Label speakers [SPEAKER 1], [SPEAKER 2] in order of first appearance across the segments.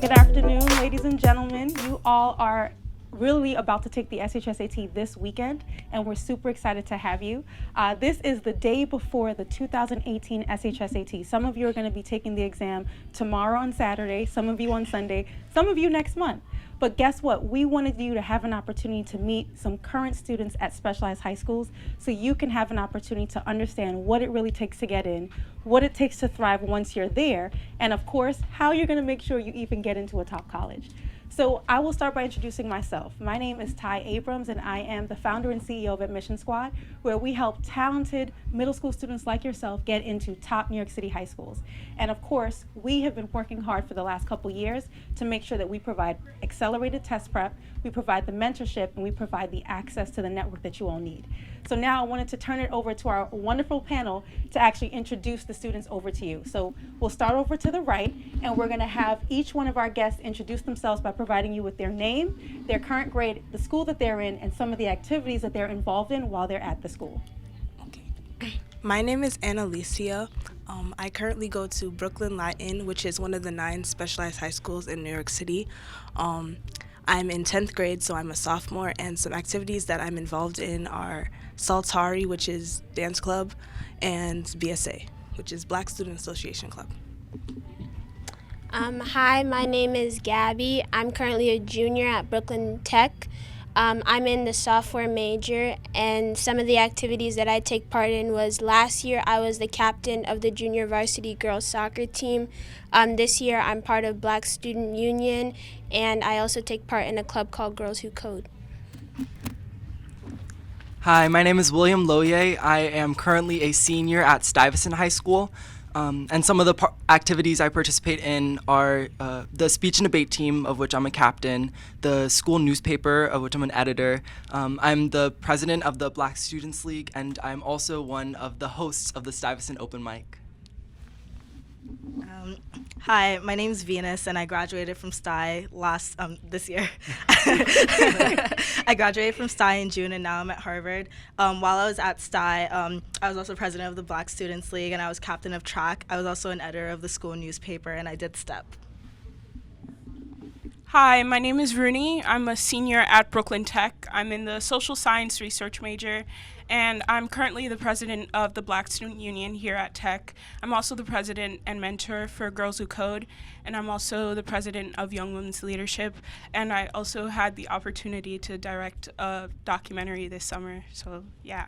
[SPEAKER 1] Good afternoon, ladies and gentlemen. You all are really about to take the SHSAT this weekend, and we're super excited to have you. This is the day before the 2018 SHSAT. Some of you are going to be taking the exam tomorrow on Saturday, some of you on Sunday, some of you next month. But guess what? We wanted you to have an opportunity to meet some current students at specialized high schools so you can have an opportunity to understand what it really takes to get in, what it takes to thrive once you're there, and of course, how you're going to make sure you even get into a top college. So I will start by introducing myself. My name is Ty Abrams, and I am the founder and CEO of AdmissionSquad, where we help talented middle school students like yourself get into top New York City high schools. And of course, we have been working hard for the last couple years to make sure that we provide accelerated test prep, we provide the mentorship, and we provide the access to the network that you all need. So now I wanted to turn it over to our wonderful panel to actually introduce the students over to you. So we'll start over to the right, and we're gonna have each one of our guests introduce themselves by providing you with their name, their current grade, the school that they're in, and some of the activities that they're involved in while they're at the school.
[SPEAKER 2] Okay. My name is Annalicia. I currently go to Brooklyn Latin, which is one of the 9 specialized high schools in New York City. I'm in 10th grade, so I'm a sophomore, and some activities that I'm involved in are Saltari, which is dance club, and BSA, which is Black Student Association Club.
[SPEAKER 3] Hi, my name is Gabby. I'm currently a junior at Brooklyn Tech. I'm in the software major, and some of the activities that I take part in was last year I was the captain of the junior varsity girls soccer team. This year I'm part of Black Student Union, and I also take part in a club called Girls Who Code.
[SPEAKER 4] Hi, my name is William Laurier. I am currently a senior at Stuyvesant High School. And some of the activities I participate in are the speech and debate team, of which I'm a captain, the school newspaper, of which I'm an editor. I'm the president of the Black Students League, and I'm also one of the hosts of the Stuyvesant Open Mic.
[SPEAKER 5] Hi, my name's Venus, and I graduated from Stuy this year. I graduated from Stuy in June, and now I'm at Harvard. While I was at Stuy, I was also president of the Black Students League, and I was captain of track. I was also an editor of the school newspaper, and I did STEP.
[SPEAKER 6] Hi, my name is Rooney. I'm a senior at Brooklyn Tech. I'm in the social science research major, and I'm currently the president of the Black Student Union here at Tech. I'm also the president and mentor for Girls Who Code, and I'm also the president of Young Women's Leadership, and I also had the opportunity to direct a documentary this summer, so yeah.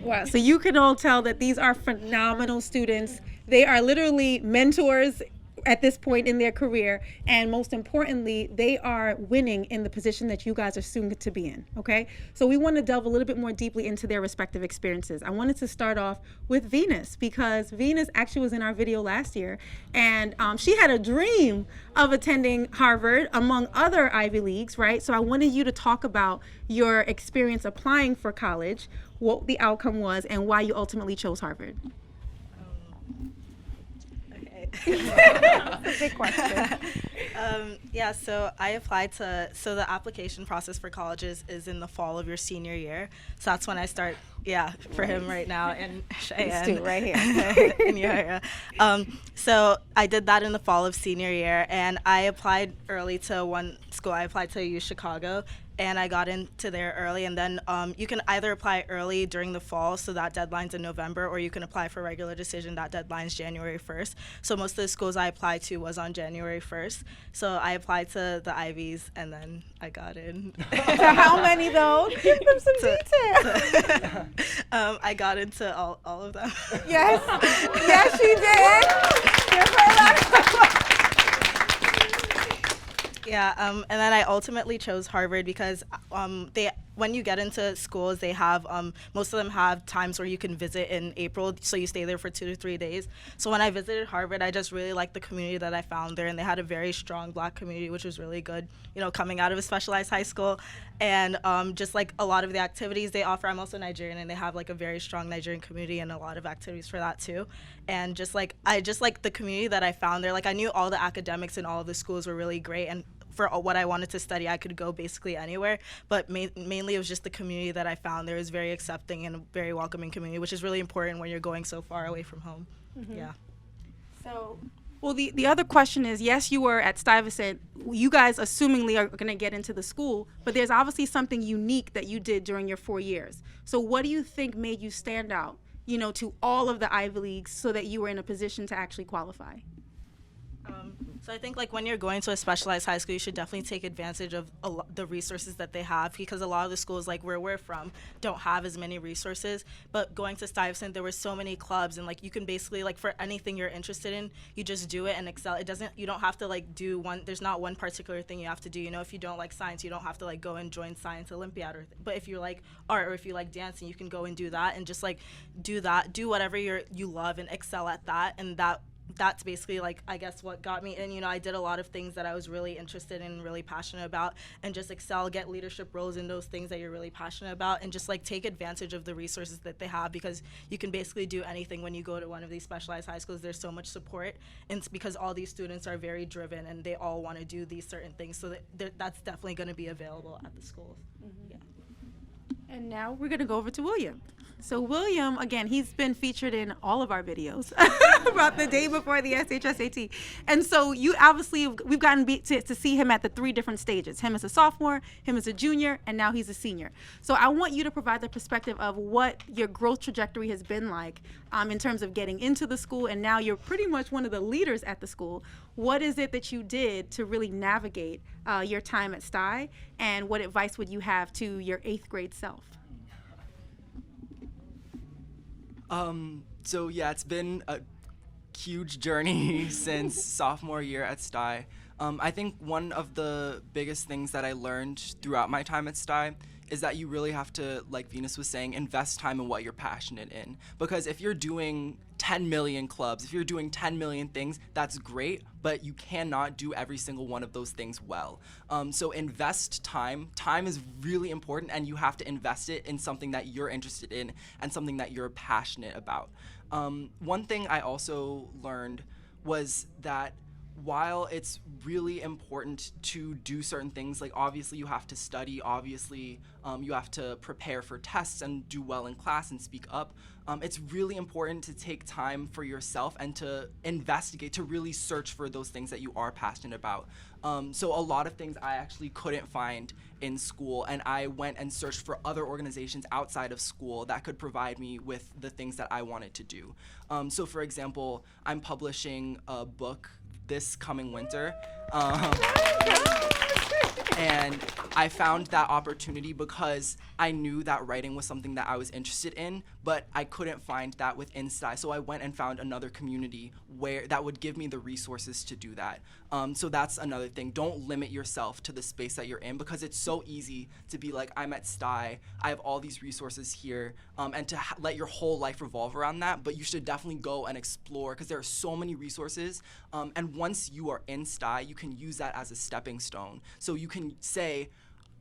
[SPEAKER 1] Wow, so you can all tell that these are phenomenal students. They are literally mentors at this point in their career, and most importantly, they are winning in the position that you guys are soon to be in, okay? So we want to delve a little bit more deeply into their respective experiences. I wanted to start off with Venus, because Venus actually was in our video last year, and she had a dream of attending Harvard among other Ivy Leagues, right? So I wanted you to talk about your experience applying for college, what the outcome was, and why you ultimately chose Harvard. That's a big question.
[SPEAKER 5] Yeah, so I applied so the application process for colleges is in the fall of your senior year. So that's when I start, for him right now, and Cheyanne.
[SPEAKER 1] These two right here.
[SPEAKER 5] in your area. So I did that in the fall of senior year, and I applied early to one school. I applied to U Chicago, and I got into there early, and then you can either apply early during the fall, so that deadline's in November, or you can apply for regular decision, that deadline's January 1st. So most of the schools I applied to was on January 1st. So I applied to the Ivies, and then I got in.
[SPEAKER 1] So how many though? Give them some detail.
[SPEAKER 5] I got into all of them.
[SPEAKER 1] Yes, yes she did. Give her a lot of
[SPEAKER 5] Yeah, and then I ultimately chose Harvard because when you get into schools, they have, most of them have times where you can visit in April, so you stay there for 2 to 3 days. So when I visited Harvard, I just really liked the community that I found there, and they had a very strong Black community, which was really good, coming out of a specialized high school. And just like a lot of the activities they offer, I'm also Nigerian, and they have like a very strong Nigerian community and a lot of activities for that too. And I just like the community that I found there. Like, I knew all the academics in all of the schools were really great, and for what I wanted to study, I could go basically anywhere, but mainly it was just the community that I found there. It was very accepting and a very welcoming community, which is really important when you're going so far away from home.
[SPEAKER 1] Mm-hmm.
[SPEAKER 5] Yeah.
[SPEAKER 1] So Well, the other question is, yes, you were at Stuyvesant. You guys assumingly are going to get into the school, but there's obviously something unique that you did during your 4 years. So what do you think made you stand out, to all of the Ivy Leagues so that you were in a position to actually qualify?
[SPEAKER 5] So I think like when you're going to a specialized high school, you should definitely take advantage of the resources that they have, because a lot of the schools like where we're from don't have as many resources. But going to Stuyvesant, there were so many clubs, and like you can basically like for anything you're interested in, you just do it and excel. You don't have to like do one. There's not one particular thing you have to do. If you don't like science, you don't have to like go and join science Olympiad but if you like art or if you like dancing, you can go and do that and just like do whatever you love and excel at that. And that's basically like I guess what got me in. I did a lot of things that I was really interested in and really passionate about, and just excel, get leadership roles in those things that you're really passionate about, and just like take advantage of the resources that they have, because you can basically do anything when you go to one of these specialized high schools. There's so much support, and it's because all these students are very driven and they all want to do these certain things, so that's definitely going to be available at the schools. Yeah.
[SPEAKER 1] And now we're going to go over to William. So William, again, he's been featured in all of our videos about the day before the SHSAT. And so we've gotten to see him at the 3 different stages. Him as a sophomore, him as a junior, and now he's a senior. So I want you to provide the perspective of what your growth trajectory has been like in terms of getting into the school, and now you're pretty much one of the leaders at the school. What is it that you did to really navigate your time at Stuy, and what advice would you have to your 8th grade self?
[SPEAKER 4] So yeah, it's been a huge journey since sophomore year at Stuy. I think one of the biggest things that I learned throughout my time at Stuy is that you really have to, like Venus was saying, invest time in what you're passionate in. Because if you're doing 10 million clubs, if you're doing 10 million things, that's great, but you cannot do every single one of those things well. So invest time. Time is really important, and you have to invest it in something that you're interested in and something that you're passionate about. One thing I also learned was that while it's really important to do certain things, like obviously you have to study, obviously you have to prepare for tests and do well in class and speak up, it's really important to take time for yourself and to investigate, to really search for those things that you are passionate about. So a lot of things I actually couldn't find in school, and I went and searched for other organizations outside of school that could provide me with the things that I wanted to do. So for example, I'm publishing a book this coming winter. And I found that opportunity because I knew that writing was something that I was interested in, but I couldn't find that within Stuy. So I went and found another community where that would give me the resources to do that. So that's another thing. Don't limit yourself to the space that you're in, because it's so easy to be like, I'm at Stuy, I have all these resources here, and to let your whole life revolve around that. But you should definitely go and explore, because there are so many resources. And once you are in Stuy, you can use that as a stepping stone. So you can say,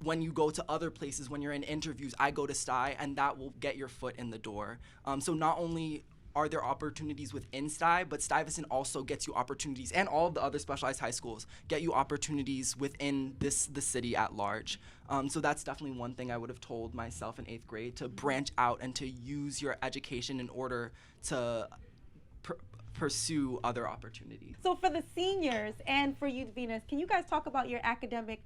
[SPEAKER 4] when you go to other places, when you're in interviews, I go to Stuy, and that will get your foot in the door. So not only are there opportunities within Stuy, but Stuyvesant also gets you opportunities, and all of the other specialized high schools get you opportunities within the city at large. So that's definitely one thing I would have told myself in 8th grade, to branch out and to use your education in order to pursue other opportunities.
[SPEAKER 1] So for the seniors and for you, Venus, can you guys talk about your academic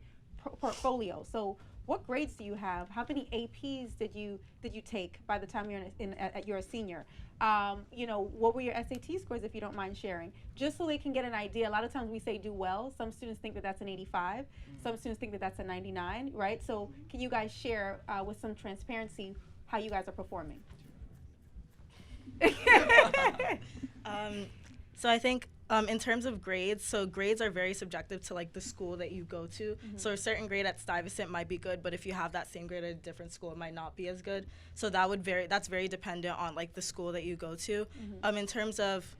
[SPEAKER 1] portfolio? So what grades do you have? How many APs did you take by the time you're a senior? What were your SAT scores, if you don't mind sharing? Just so they can get an idea. A lot of times we say do well. Some students think that that's an 85. Some students think that that's a 99, right? So can you guys share with some transparency how you guys are performing?
[SPEAKER 5] So I think in terms of grades, so grades are very subjective to like the school that you go to. Mm-hmm. So a certain grade at Stuyvesant might be good, but if you have that same grade at a different school, it might not be as good. So that's very dependent on like the school that you go to. Mm-hmm. In terms of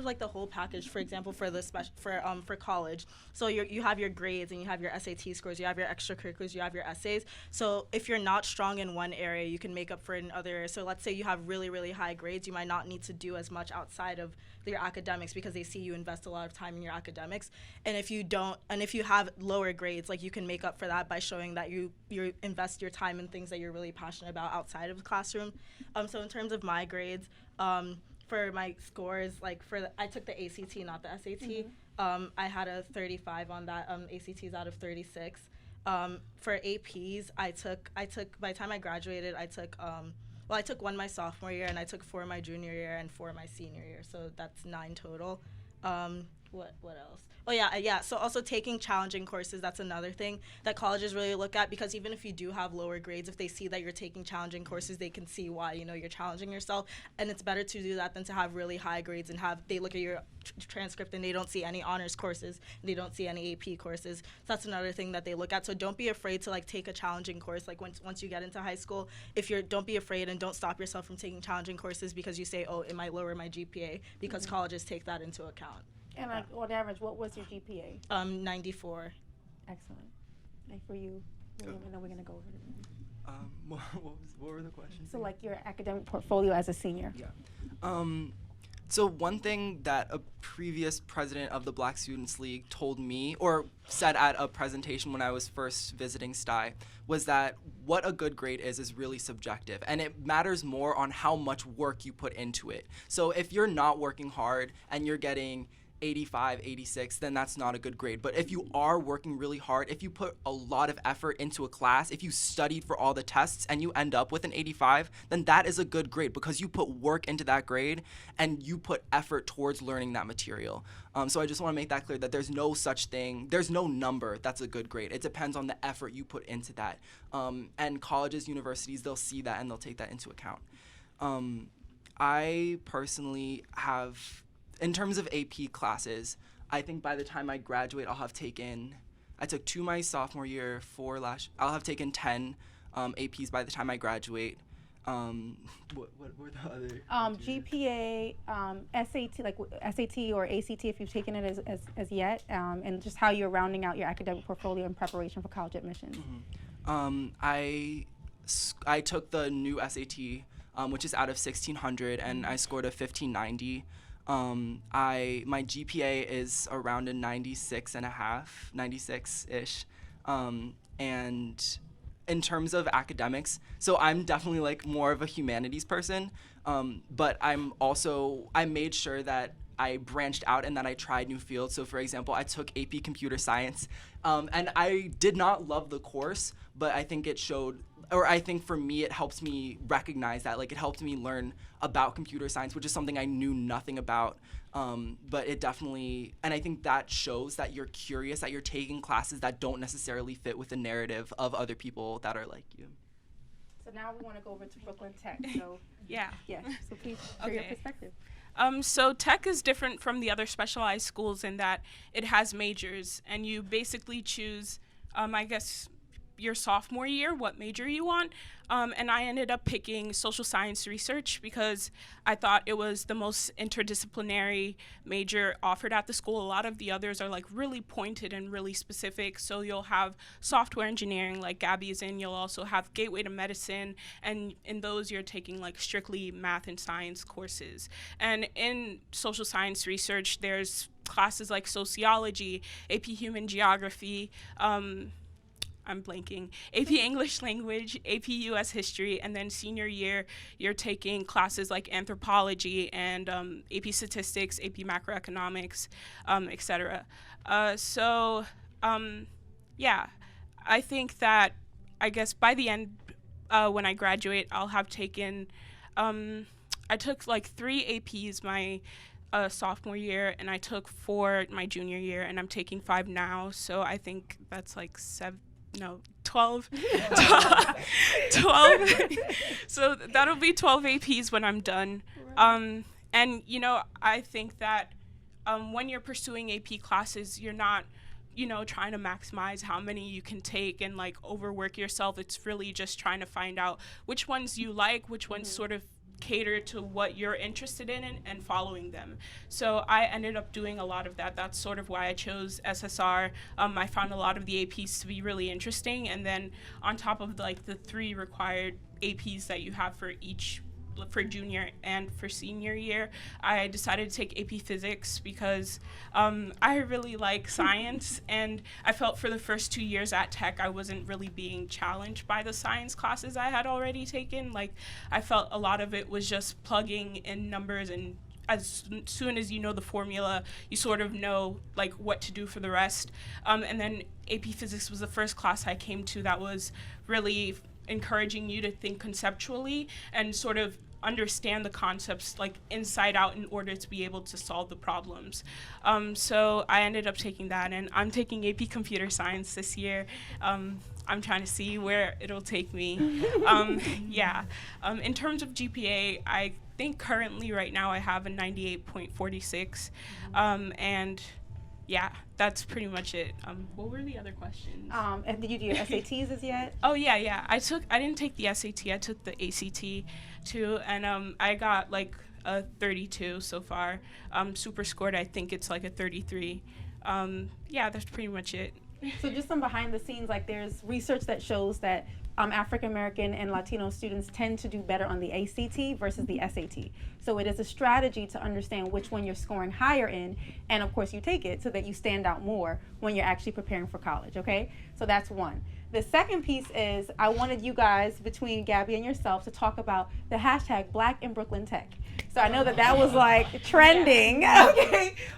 [SPEAKER 5] like the whole package, for example, for college. So you have your grades and you have your SAT scores, you have your extracurriculars, you have your essays. So if you're not strong in one area, you can make up for it in other areas. So let's say you have really, really high grades, you might not need to do as much outside of your academics, because they see you invest a lot of time in your academics. And if you have lower grades, like you can make up for that by showing that you invest your time in things that you're really passionate about outside of the classroom. So in terms of my grades, for my scores, like I took the ACT, not the SAT. I had a 35 on that. ACTs out of 36. For APs, I took by the time I graduated, I took I took 1 my sophomore year, and I took 4 my junior year and 4 my senior year. So that's 9 total. What else? Oh yeah. So also taking challenging courses, that's another thing that colleges really look at, because even if you do have lower grades, if they see that you're taking challenging courses, they can see why, you're challenging yourself. And it's better to do that than to have really high grades and they look at your transcript and they don't see any honors courses, and they don't see any AP courses. So that's another thing that they look at. So don't be afraid to take a challenging course. Once you get into high school, don't be afraid and don't stop yourself from taking challenging courses because you say, oh, it might lower my GPA, because colleges take that into account.
[SPEAKER 1] And on average, what was your GPA?
[SPEAKER 5] 94.
[SPEAKER 1] Excellent. And for you, William, I know we're gonna go over it.
[SPEAKER 4] What were the questions?
[SPEAKER 1] So your academic portfolio as a senior.
[SPEAKER 4] Yeah. So one thing that a previous president of the Black Students League told me, or said at a presentation when I was first visiting Stuy, was that what a good grade is really subjective, and it matters more on how much work you put into it. So if you're not working hard and you're getting 85, 86, then that's not a good grade. But if you are working really hard, if you put a lot of effort into a class, if you studied for all the tests and you end up with an 85, then that is a good grade, because you put work into that grade and you put effort towards learning that material. So I just want to make that clear, that there's no such thing, there's no number that's a good grade. It depends on the effort you put into that. And colleges, universities, they'll see that and they'll take that into account. I personally have, in terms of AP classes, I think by the time I graduate, I took 2 my sophomore year, 4 I'll have taken 10 APs by the time I graduate. What were the other?
[SPEAKER 1] GPA, SAT, SAT or ACT if you've taken it as yet, and just how you're rounding out your academic portfolio in preparation for college admissions.
[SPEAKER 4] I took the new SAT, which is out of 1,600, and I scored a 1,590. My GPA is around a 96.5, 96-ish. And in terms of academics, so I'm definitely more of a humanities person, but I made sure that I branched out and that I tried new fields. So for example, I took AP Computer Science, and I did not love the course, but I think it showed, or I think for me, it helps me recognize that, it helped me learn about computer science, which is something I knew nothing about. But it definitely, and I think that shows that you're curious, that you're taking classes that don't necessarily fit with the narrative of other people that are like you.
[SPEAKER 1] So now we want to go over to Brooklyn Tech. So
[SPEAKER 6] Yeah.
[SPEAKER 1] So please share your perspective.
[SPEAKER 6] So Tech is different from the other specialized schools in that it has majors, and you basically choose, I guess, your sophomore year, what major you want. And I ended up picking social science research because I thought it was the most interdisciplinary major offered at the school. A lot of the others are really pointed and really specific. So you'll have software engineering like Gabby is in. You'll also have Gateway to Medicine. And in those, you're taking strictly math and science courses. And in social science research, there's classes like sociology, AP Human Geography, I'm blanking, AP English Language, AP US History, and then senior year, you're taking classes like anthropology and AP Statistics, AP Macroeconomics, etc. I think that, I guess by the end, when I graduate, I'll have taken, I took 3 APs my sophomore year, and I took 4 my junior year, and I'm taking 5 now, so I think that's 12. 12. So that'll be 12 APs when I'm done. Right. And, I think that when you're pursuing AP classes, you're not, trying to maximize how many you can take and, overwork yourself. It's really just trying to find out which ones you like, which ones sort of cater to what you're interested in and following them. So I ended up doing a lot of that. That's sort of why I chose SSR. I found a lot of the APs to be really interesting, and then on top of the 3 required APs that you have for each for junior and for senior year, I decided to take AP Physics because I really like science, and I felt for the first 2 years at Tech I wasn't really being challenged by the science classes I had already taken. Like, I felt a lot of it was just plugging in numbers, and as soon as you know the formula, you sort of know like what to do for the rest. And then AP Physics was the first class I came to that was really encouraging you to think conceptually and sort of understand the concepts like inside out in order to be able to solve the problems. So I ended up taking that, and I'm taking AP Computer Science this year. I'm trying to see where it'll take me. In terms of GPA, I think currently right now I have a 98.46, and yeah, that's pretty much it. What were the other questions?
[SPEAKER 1] And did you do your SATs as yet?
[SPEAKER 6] Oh yeah. I didn't take the SAT. I took the ACT too, and I got like a 32 so far. Super scored, I think it's like a 33. That's pretty much it.
[SPEAKER 1] So just some behind the scenes, like there's research that shows that African American and Latino students tend to do better on the ACT versus the SAT. So it is a strategy to understand which one you're scoring higher in, and of course you take it so that you stand out more when you're actually preparing for college, okay? So that's one. The second piece is I wanted you guys, between Gabby and yourself, to talk about the hashtag Black in Brooklyn Tech. So I know that was like trending,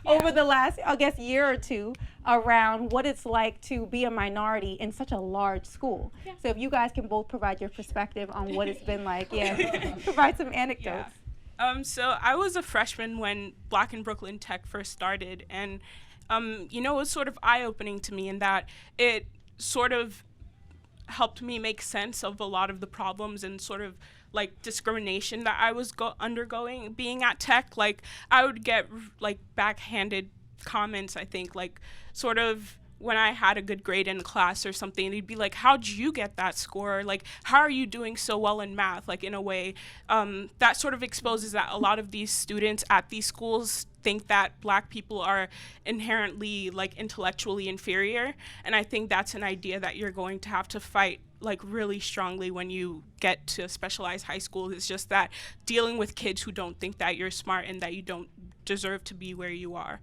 [SPEAKER 1] over the last, I guess, year or two around what it's like to be a minority in such a large school. Yeah. So if you guys can both provide your perspective on what it's been like, provide some anecdotes.
[SPEAKER 6] Yeah. So I was a freshman when Black in Brooklyn Tech first started, and it was sort of eye-opening to me in that it sort of helped me make sense of a lot of the problems and sort of like discrimination that I was undergoing being at Tech. Like, I would get like backhanded comments, I think, like sort of when I had a good grade in class or something, they'd be like, how'd you get that score? Like, how are you doing so well in math? Like, in a way, that sort of exposes that a lot of these students at these schools think that Black people are inherently like intellectually inferior. And I think that's an idea that you're going to have to fight like really strongly when you get to specialized high school. It's just that dealing with kids who don't think that you're smart and that you don't deserve to be where you are.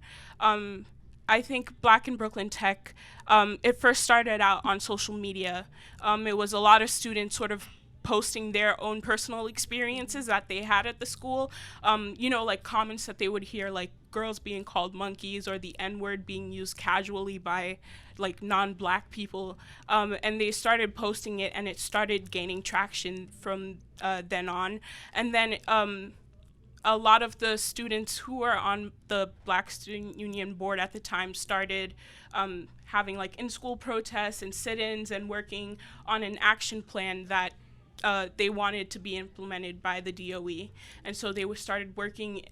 [SPEAKER 6] I think Black in Brooklyn Tech, it first started out on social media. It was a lot of students sort of posting their own personal experiences that they had at the school, like comments that they would hear, like girls being called monkeys or the N-word being used casually by like non-Black people, and they started posting it, and it started gaining traction from then on. And then a lot of the students who were on the Black Student Union board at the time started having like in-school protests and sit-ins and working on an action plan that they wanted to be implemented by the DOE. And so they started working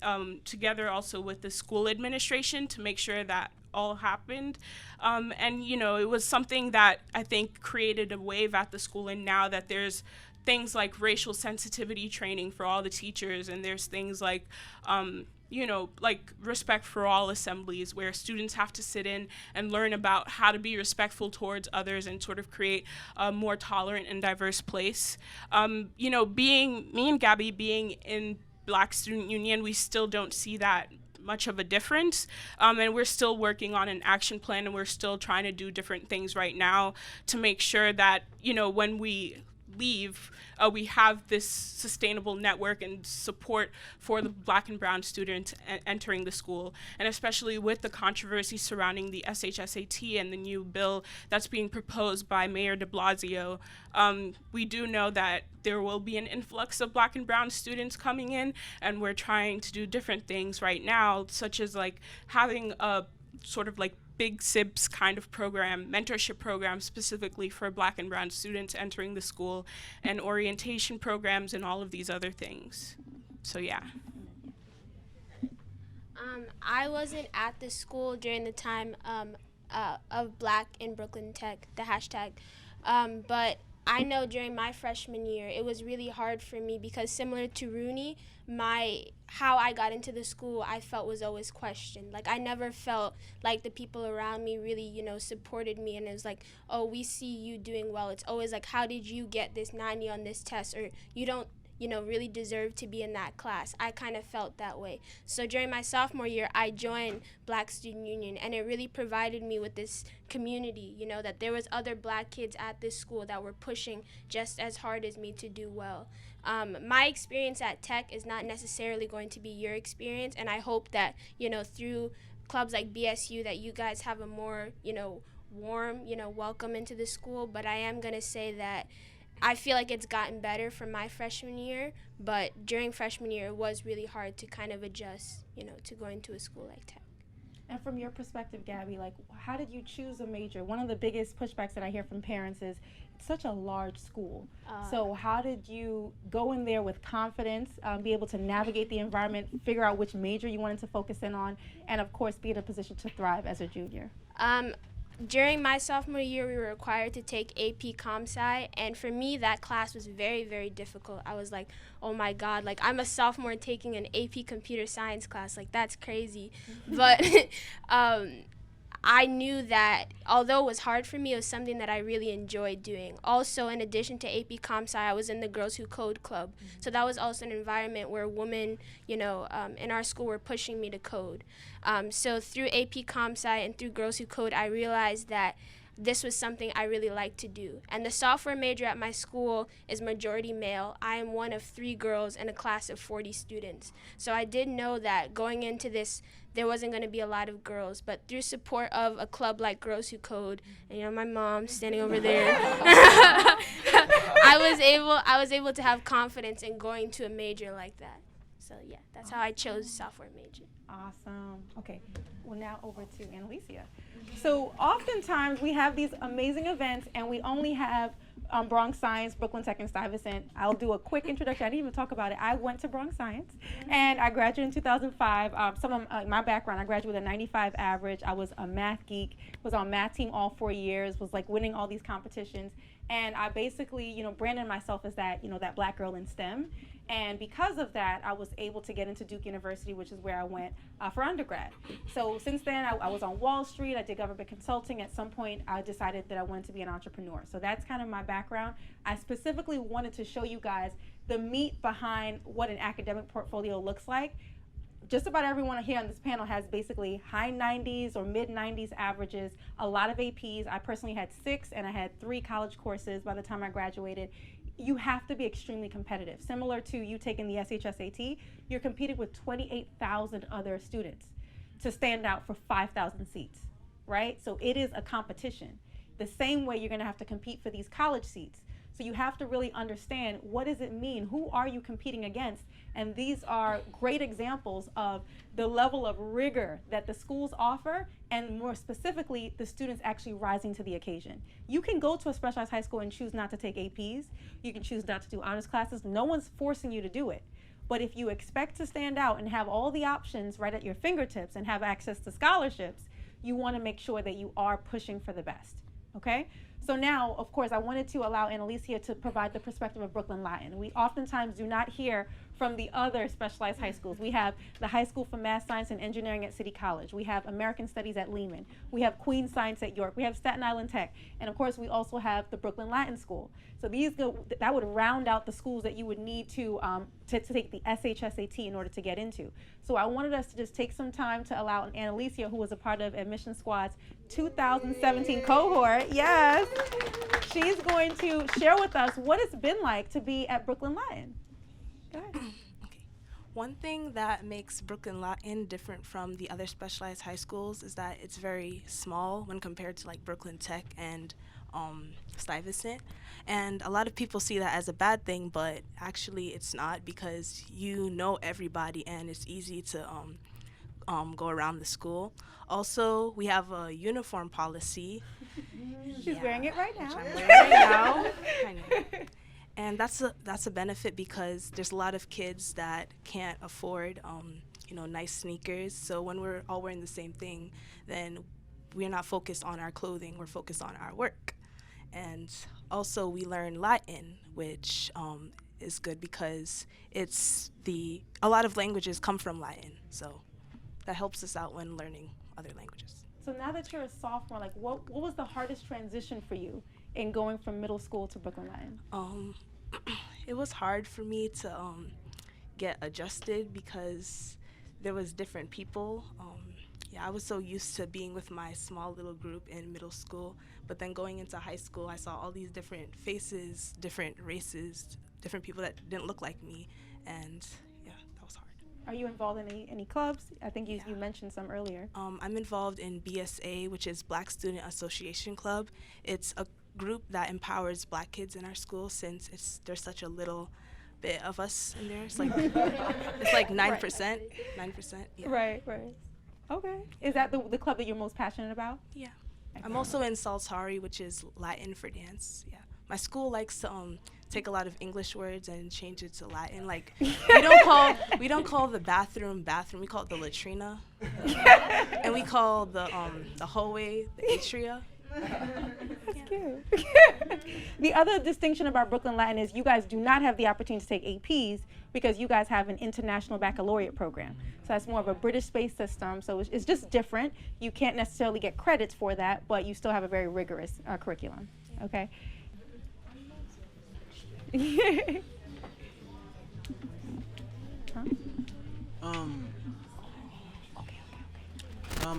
[SPEAKER 6] together also with the school administration to make sure that all happened. And it was something that I think created a wave at the school, and now that there's things like racial sensitivity training for all the teachers, and there's things like like respect for all assemblies, where students have to sit in and learn about how to be respectful towards others and sort of create a more tolerant and diverse place. Being me and Gabby being in Black Student Union, we still don't see that much of a difference, and we're still working on an action plan, and we're still trying to do different things right now to make sure that when we leave, we have this sustainable network and support for the Black and brown students entering the school. And especially with the controversy surrounding the SHSAT and the new bill that's being proposed by Mayor de Blasio, we do know that there will be an influx of Black and brown students coming in, and we're trying to do different things right now, such as like having a sort of like Big SIBS kind of program, mentorship program specifically for Black and brown students entering the school, and orientation programs and all of these other things. So yeah.
[SPEAKER 3] I wasn't at the school during the time of Black in Brooklyn Tech, the hashtag, but I know during my freshman year, it was really hard for me because similar to Rooney, how I got into the school, I felt was always questioned. Like, I never felt like the people around me really, supported me, and it was like, oh, we see you doing well. It's always like, how did you get this 90 on this test? Or you don't really deserved to be in that class. I kind of felt that way. So during my sophomore year, I joined Black Student Union, and it really provided me with this community, that there was other Black kids at this school that were pushing just as hard as me to do well. My experience at Tech is not necessarily going to be your experience, and I hope that, through clubs like BSU that you guys have a more, warm, welcome into the school. But I am going to say that I feel like it's gotten better from my freshman year, but during freshman year, it was really hard to kind of adjust, to going to a school like Tech.
[SPEAKER 1] And from your perspective, Gabby, like, how did you choose a major? One of the biggest pushbacks that I hear from parents is it's such a large school. So how did you go in there with confidence, be able to navigate the environment, figure out which major you wanted to focus in on, and of course be in a position to thrive as a junior?
[SPEAKER 3] During my sophomore year, we were required to take AP Comp Sci, and for me, that class was very, very difficult. I was like, oh my God, like I'm a sophomore taking an AP Computer Science class, like that's crazy. But I knew that although it was hard for me, it was something that I really enjoyed doing. Also, in addition to AP Comp Sci, I was in the Girls Who Code Club. So that was also an environment where women, in our school were pushing me to code. So through AP Comp Sci and through Girls Who Code, I realized that this was something I really liked to do. And the software major at my school is majority male. I am one of 3 girls in a class of 40 students. So I did know that going into this, there wasn't going to be a lot of girls. But through support of a club like Girls Who Code, and my mom standing over there, I was able to have confidence in going to a major like that. So yeah, that's how I chose software major.
[SPEAKER 1] Awesome. Okay, well now over to Annalicia. So oftentimes we have these amazing events and we only have Bronx Science, Brooklyn Tech, and Stuyvesant. I'll do a quick introduction. I didn't even talk about it. I went to Bronx Science and I graduated in 2005. Some of my background, I graduated with a 95 average. I was a math geek, was on math team all 4 years, was like winning all these competitions. And I basically, branded myself as that, that Black girl in STEM. And because of that, I was able to get into Duke University, which is where I went for undergrad. So since then, I was on Wall Street. I did government consulting. At some point, I decided that I wanted to be an entrepreneur. So that's kind of my background. I specifically wanted to show you guys the meat behind what an academic portfolio looks like. Just about everyone here on this panel has basically high 90s or mid 90s averages, a lot of APs. I personally had 6 and I had 3 college courses by the time I graduated. You have to be extremely competitive. Similar to you taking the SHSAT, you're competing with 28,000 other students to stand out for 5,000 seats, right? So it is a competition. The same way you're gonna have to compete for these college seats. So you have to really understand, what does it mean? Who are you competing against? And these are great examples of the level of rigor that the schools offer, and more specifically, the students actually rising to the occasion. You can go to a specialized high school and choose not to take APs. You can choose not to do honors classes. No one's forcing you to do it. But if you expect to stand out and have all the options right at your fingertips and have access to scholarships, you want to make sure that you are pushing for the best, okay? So now, of course, I wanted to allow Annalicia to provide the perspective of Brooklyn Latin. We oftentimes do not hear from the other specialized high schools. We have the High School for Math, Science, and Engineering at City College. We have American Studies at Lehman. We have Queens Science at York. We have Staten Island Tech. And of course, we also have the Brooklyn Latin School. So that would round out the schools that you would need to take the SHSAT in order to get into. So I wanted us to just take some time to allow Annalicia, who was a part of AdmissionSquad's 2017 cohort, yes, she's going to share with us what it's been like to be at Brooklyn Latin. Go ahead.
[SPEAKER 2] Okay. One thing that makes Brooklyn Latin different from the other specialized high schools is that it's very small when compared to like Brooklyn Tech and Stuyvesant. And a lot of people see that as a bad thing, but actually it's not, because you know everybody and it's easy to go around the school. Also, we have a uniform policy.
[SPEAKER 1] She's wearing it right now.
[SPEAKER 2] Which I'm wearing right now. I know. And that's a benefit, because there's a lot of kids that can't afford nice sneakers. So when we're all wearing the same thing, then we're not focused on our clothing, we're focused on our work. And also we learn Latin, which is good because a lot of languages come from Latin. So that helps us out when learning other languages.
[SPEAKER 1] So now that you're a sophomore, like what was the hardest transition for you in going from middle school to Brooklyn Latin?
[SPEAKER 2] It was hard for me to get adjusted because there was different people. Yeah, I was so used to being with my small little group in middle school, but then going into high school, I saw all these different faces, different races, different people that didn't look like me, and yeah, that was hard.
[SPEAKER 1] Are you involved in any clubs? I think you mentioned some earlier.
[SPEAKER 2] I'm involved in BSA, which is Black Student Association Club. It's a group that empowers Black kids in our school since there's such a little bit of us in there. It's like it's like 9%. 9%. Yeah.
[SPEAKER 1] Right. Okay. Is that the club that you're most passionate about?
[SPEAKER 2] Yeah. I'm also in Saltari, which is Latin for dance. Yeah. My school likes to take a lot of English words and change it to Latin. Like we don't call the bathroom. We call it the latrina. And we call the hallway the atria.
[SPEAKER 1] That's cute. The other distinction about Brooklyn Latin is you guys do not have the opportunity to take APs because you guys have an international baccalaureate program. So that's more of a British-based system. So it's just different. You can't necessarily get credits for that, but you still have a very rigorous curriculum. Okay.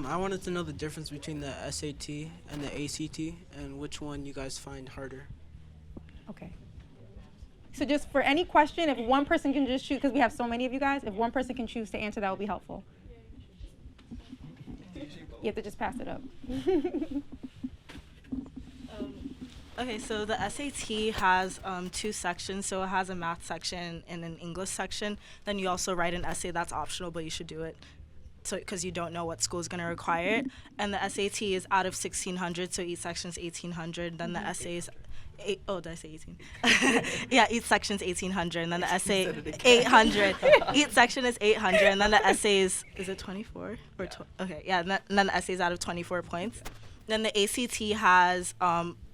[SPEAKER 7] I wanted to know the difference between the SAT and the ACT and which one you guys find harder.
[SPEAKER 1] Okay. So just for any question, if one person can just choose, because we have so many of you guys, if one person can choose to answer, that would be helpful. You have to just pass it up.
[SPEAKER 5] Okay, so the SAT has 2 sections. So it has a math section and an English section. Then you also write an essay that's optional, but you should do it because you don't know what school is going to require it. And the SAT is out of 1,600, so each section is 1,800. Then the essay is did I say 18? Yeah, each section is 1,800, and then the essay 800. Each section is 800, and then the essay is it 24 or okay? Yeah, and then the essay is out of 24 points. Then the ACT has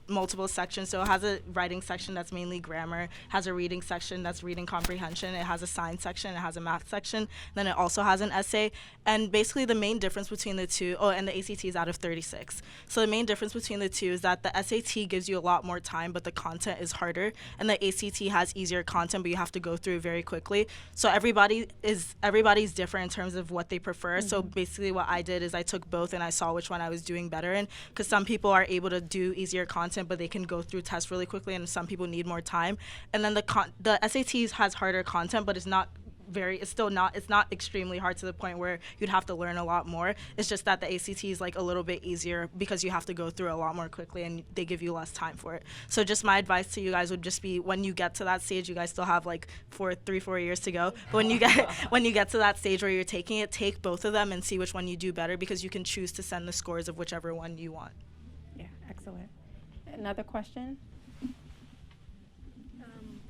[SPEAKER 5] multiple sections. So it has a writing section that's mainly grammar, has a reading section that's reading comprehension, it has a science section, it has a math section, then it also has an essay. And basically the main difference between the two, and the ACT is out of 36. So the main difference between the two is that the SAT gives you a lot more time, but the content is harder, and the ACT has easier content, but you have to go through it very quickly. So everybody's different in terms of what they prefer. So basically what I did is I took both and I saw which one I was doing better in, because some people are able to do easier content, but they can go through tests really quickly, and some people need more time. And then the SATs has harder content, but it's not extremely hard to the point where you'd have to learn a lot more. It's just that the ACT is like a little bit easier because you have to go through a lot more quickly and they give you less time for it. So just my advice to you guys would just be, when you get to that stage, you guys still have like 4 years to go. But when you get to that stage where you're taking it, take both of them and see which one you do better, because you can choose to send the scores of whichever one you want.
[SPEAKER 1] Yeah, excellent. Another question?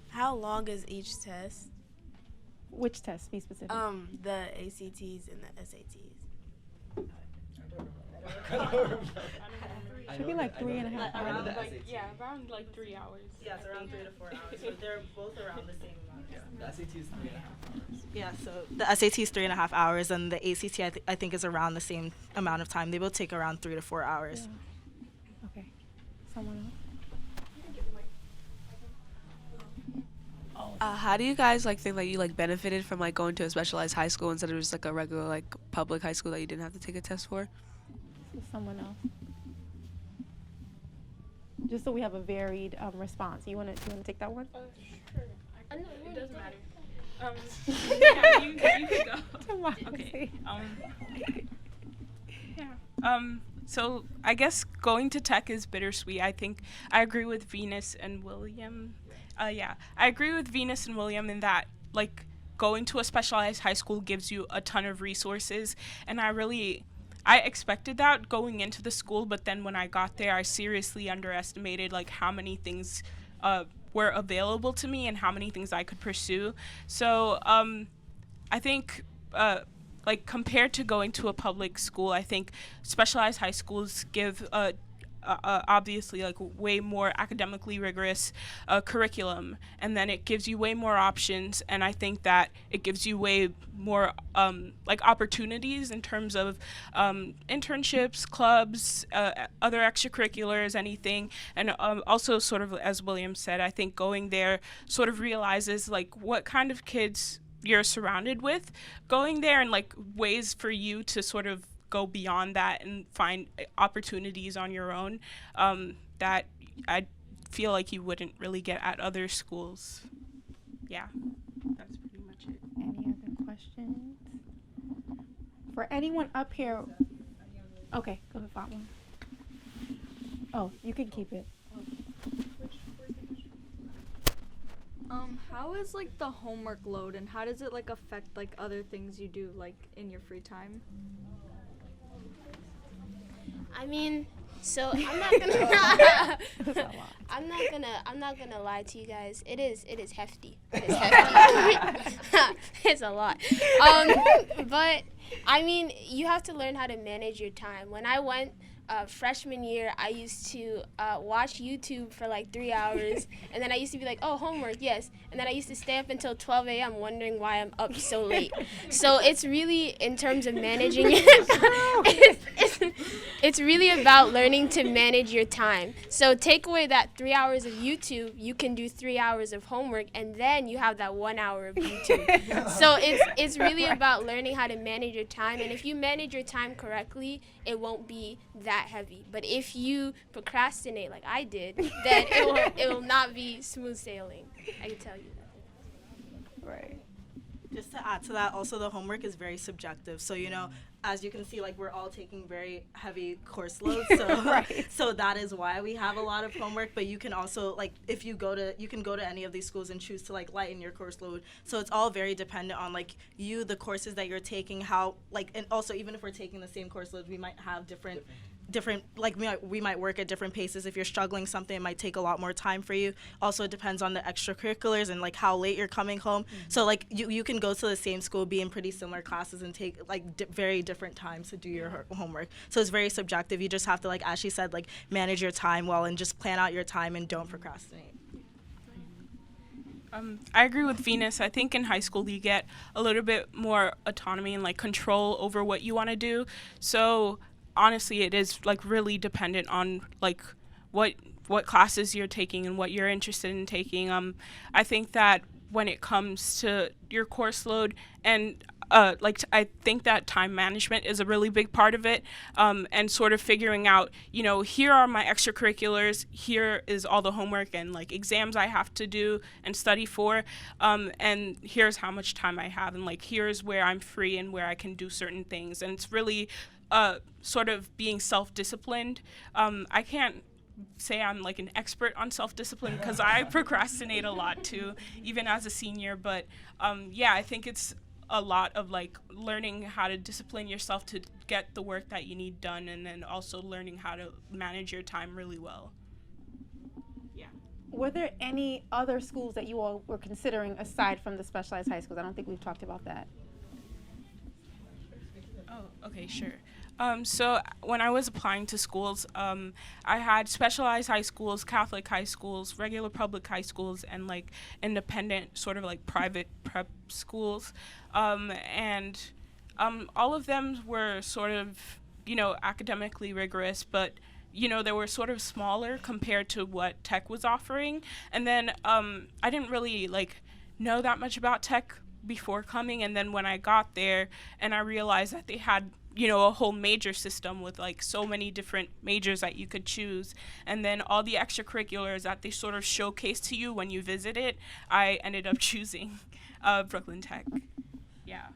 [SPEAKER 8] How long is each test?
[SPEAKER 1] Which test, be specific?
[SPEAKER 8] The ACTs and the SATs.
[SPEAKER 1] Should be like 3.5 hours.
[SPEAKER 6] Around like 3 hours.
[SPEAKER 5] Yeah, it's around 3 to 4 hours, but they're both around the same amount.
[SPEAKER 4] The SAT is 3.5 hours.
[SPEAKER 5] Yeah, so the SAT is 3.5 hours, and the ACT I think is around the same amount of time. They both take around 3 to 4 hours.
[SPEAKER 1] Yeah. Okay. Someone else?
[SPEAKER 9] How do you guys think that you benefited from going to a specialized high school instead of just a regular public high school that you didn't have to take a test for?
[SPEAKER 1] Someone else. Just so we have a varied response. You want to take that one?
[SPEAKER 6] Sure. It doesn't matter. Yeah, you can go. Okay. So I guess going to tech is bittersweet. I think I agree with Venus and William. I agree with Venus and William in that, going to a specialized high school gives you a ton of resources, and I expected that going into the school, but then when I got there, I seriously underestimated, how many things were available to me and how many things I could pursue. So I think, compared to going to a public school, I think specialized high schools give obviously like way more academically rigorous curriculum, and then it gives you way more options, and I think that it gives you way more like opportunities in terms of internships, clubs, other extracurriculars, anything. And also, sort of as William said, I think going there sort of realizes like what kind of kids you're surrounded with going there, and like ways for you to sort of go beyond that and find opportunities on your own that I feel like you wouldn't really get at other schools. Yeah, that's pretty much it.
[SPEAKER 1] Any other questions? For anyone up here? Okay, go ahead, Fatma. Oh, you can keep it.
[SPEAKER 10] How is like the homework load, and how does it like affect like other things you do like in your free time?
[SPEAKER 3] I mean, so I'm not gonna I'm not gonna lie to you guys. It is hefty. It is hefty. It's a lot. But I mean, you have to learn how to manage your time. When I went freshman year, I used to watch YouTube for like 3 hours, and then I used to be like, oh, homework, yes. And then I used to stay up until 12 a.m. wondering why I'm up so late. So it's really, in terms of managing it, it's really about learning to manage your time. So take away that 3 hours of YouTube, you can do 3 hours of homework, and then you have that 1 hour of YouTube. So it's really about learning how to manage your time, and if you manage your time correctly, it won't be that heavy. But if you procrastinate like I did, then it will not be smooth sailing. I can tell you that.
[SPEAKER 1] Right.
[SPEAKER 5] Just to add to that, also the homework is very subjective. So, you know, as you can see, like we're all taking very heavy course loads. So,
[SPEAKER 1] Right.
[SPEAKER 5] So that is why we have a lot of homework. But you can also, like, if you can go to any of these schools and choose to like lighten your course load. So it's all very dependent on like you, the courses that you're taking, how like, and also even if we're taking the same course load, we might have different like we might work at different paces. If you're struggling something, it might take a lot more time for you. Also, it depends on the extracurriculars and like how late you're coming home. So like you can go to the same school, be in pretty similar classes, and take like very different times to do your homework. So it's very subjective. You just have to, like as she said, like manage your time well and just plan out your time and don't procrastinate.
[SPEAKER 6] I agree with Venus. I think in high school you get a little bit more autonomy and like control over what you want to do. So honestly, it is like really dependent on like what classes you're taking and what you're interested in taking. I think that when it comes to your course load and I think that time management is a really big part of it, and sort of figuring out, you know, here are my extracurriculars, here is all the homework and like exams I have to do and study for, and here's how much time I have, and like here's where I'm free and where I can do certain things. And it's really sort of being self-disciplined. I can't say I'm like an expert on self-discipline because I procrastinate a lot too, even as a senior. But yeah, I think it's a lot of like learning how to discipline yourself to get the work that you need done, and then also learning how to manage your time really well. Yeah.
[SPEAKER 1] Were there any other schools that you all were considering aside from the specialized high schools? I don't think we've talked about that.
[SPEAKER 6] Oh, okay, sure. So when I was applying to schools, I had specialized high schools, Catholic high schools, regular public high schools, and like independent sort of like private prep schools. And all of them were sort of, you know, academically rigorous, but you know, they were sort of smaller compared to what Tech was offering. And then I didn't really like know that much about Tech before coming, and then when I got there and I realized that they had, you know, a whole major system with like so many different majors that you could choose, and then all the extracurriculars that they sort of showcase to you when you visit it, I ended up choosing Brooklyn Tech. Yeah.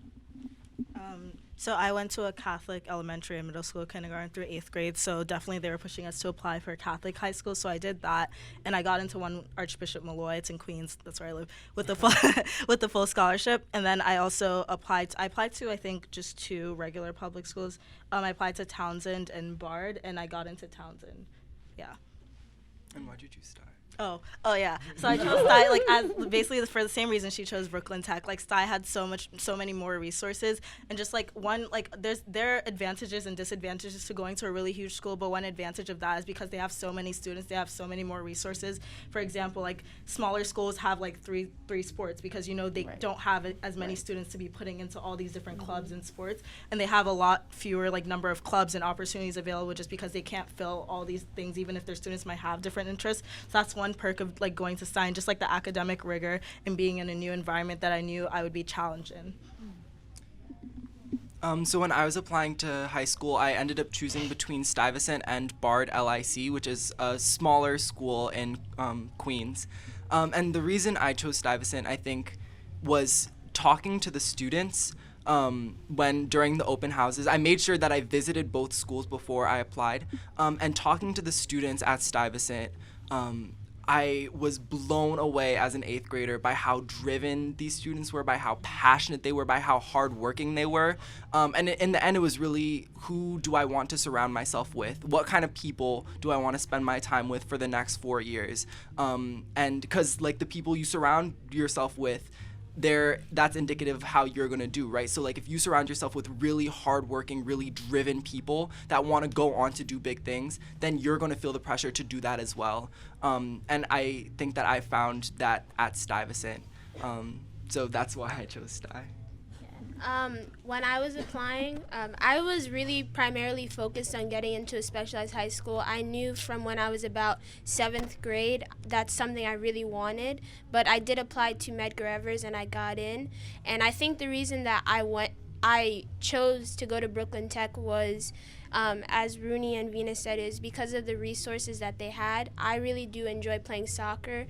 [SPEAKER 5] So I went to a Catholic elementary and middle school, kindergarten through 8th grade, so definitely they were pushing us to apply for a Catholic high school, so I did that, and I got into one, Archbishop Malloy. It's in Queens, that's where I live, with the full with the full scholarship. And then I also applied to I think just 2 regular public schools. I applied to Townsend and Bard, and I got into Townsend. Yeah.
[SPEAKER 4] And why'd you choose Star?
[SPEAKER 5] Oh yeah. So I chose Stuy like as basically for the same reason she chose Brooklyn Tech. Like Stuy had so many more resources, and just like there are advantages and disadvantages to going to a really huge school. But one advantage of that is because they have so many students, they have so many more resources. For example, like smaller schools have like three sports because they don't have as many students to be putting into all these different clubs and sports, and they have a lot fewer like number of clubs and opportunities available just because they can't fill all these things even if their students might have different interests. So that's one perk of like going to Stein, just like the academic rigor and being in a new environment that I knew I would be challenged in.
[SPEAKER 4] So when I was applying to high school, I ended up choosing between Stuyvesant and Bard LIC, which is a smaller school in Queens. And the reason I chose Stuyvesant, I think, was talking to the students during the open houses. I made sure that I visited both schools before I applied, and talking to the students at Stuyvesant, I was blown away as an 8th grader by how driven these students were, by how passionate they were, by how hardworking they were. And in the end, it was really, who do I want to surround myself with? What kind of people do I want to spend my time with for the next 4 years? And because like the people you surround yourself with, that's indicative of how you're going to do, right? So like if you surround yourself with really hardworking, really driven people that want to go on to do big things, then you're going to feel the pressure to do that as well. And I think that I found that at Stuyvesant. So that's why I chose Stuy.
[SPEAKER 3] When I was applying, I was really primarily focused on getting into a specialized high school. I knew from when I was about 7th grade that's something I really wanted, but I did apply to Medgar Evers and I got in. And I think the reason that I chose to go to Brooklyn Tech was, as Rooney and Venus said, is because of the resources that they had. I really do enjoy playing soccer.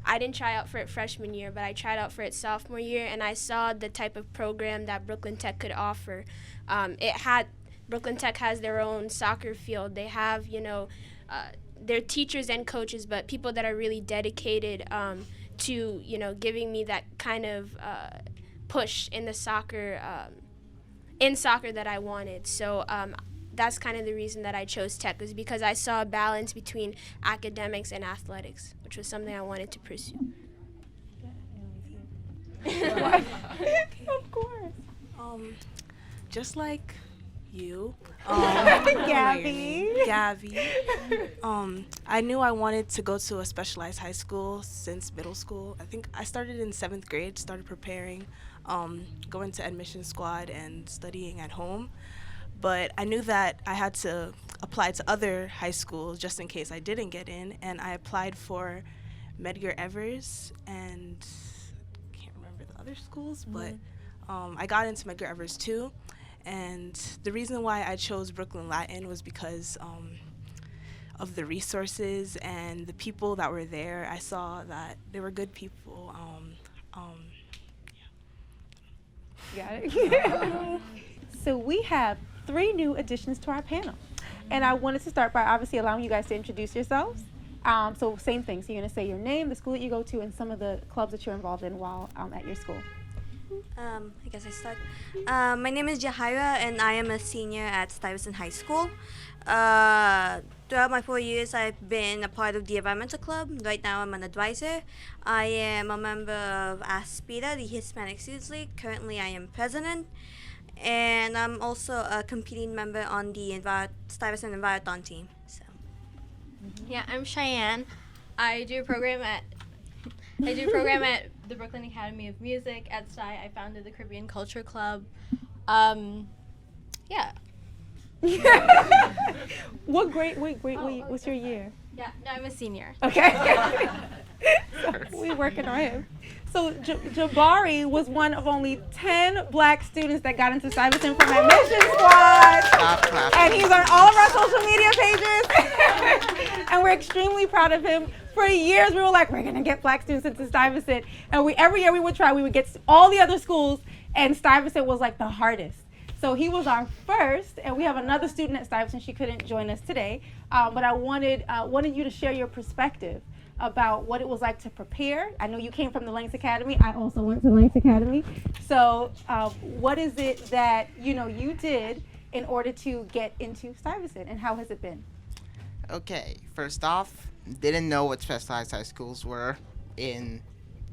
[SPEAKER 3] I didn't try out for it freshman year, but I tried out for it sophomore year, and I saw the type of program that Brooklyn Tech could offer. Brooklyn Tech has their own soccer field. They have, their teachers and coaches, but people that are really dedicated to, giving me that kind of push in the soccer, that I wanted. So that's kind of the reason that I chose Tech, was because I saw a balance between academics and athletics, which was something I wanted to pursue.
[SPEAKER 1] Of course.
[SPEAKER 2] Just like you,
[SPEAKER 1] Gabby.
[SPEAKER 2] I knew I wanted to go to a specialized high school since middle school. I think I started in 7th grade, started preparing, going to AdmissionSquad and studying at home. But I knew that I had to apply to other high schools just in case I didn't get in, and I applied for Medgar Evers and I can't remember the other schools, but I got into Medgar Evers too. And the reason why I chose Brooklyn Latin was because of the resources and the people that were there. I saw that they were good people.
[SPEAKER 1] Yeah. So we have 3 new additions to our panel. And I wanted to start by obviously allowing you guys to introduce yourselves. So same thing. So you're going to say your name, the school that you go to, and some of the clubs that you're involved in while at your school.
[SPEAKER 11] I guess I start. My name is Jahaira, and I am a senior at Stuyvesant High School. Throughout my 4 years, I've been a part of the environmental club. Right now, I'm an advisor. I am a member of ASPIDA, the Hispanic Students League. Currently, I am president. And I'm also a competing member on the Stuyvesant Envirothon team. So.
[SPEAKER 12] Yeah, I'm Cheyanne. I do a program at the Brooklyn Academy of Music at Stuy. I founded the Caribbean Culture Club. Yeah.
[SPEAKER 1] What grade? Wait, what's your year?
[SPEAKER 12] Yeah, no, I'm a senior.
[SPEAKER 1] Okay. We working on him. So Jabari was one of only 10 black students that got into Stuyvesant from AdmissionSquad. And he's on all of our social media pages. And we're extremely proud of him. For years, we were like, we're going to get black students into Stuyvesant. And every year we would get all the other schools, and Stuyvesant was like the hardest. So he was our first, and we have another student at Stuyvesant. She couldn't join us today. But I wanted you to share your perspective about what it was like to prepare. I know you came from the Lanks Academy. I also went to the Lanks Academy. So what is it that you did in order to get into Stuyvesant, and how has it been?
[SPEAKER 13] Okay, first off, didn't know what specialized high schools were in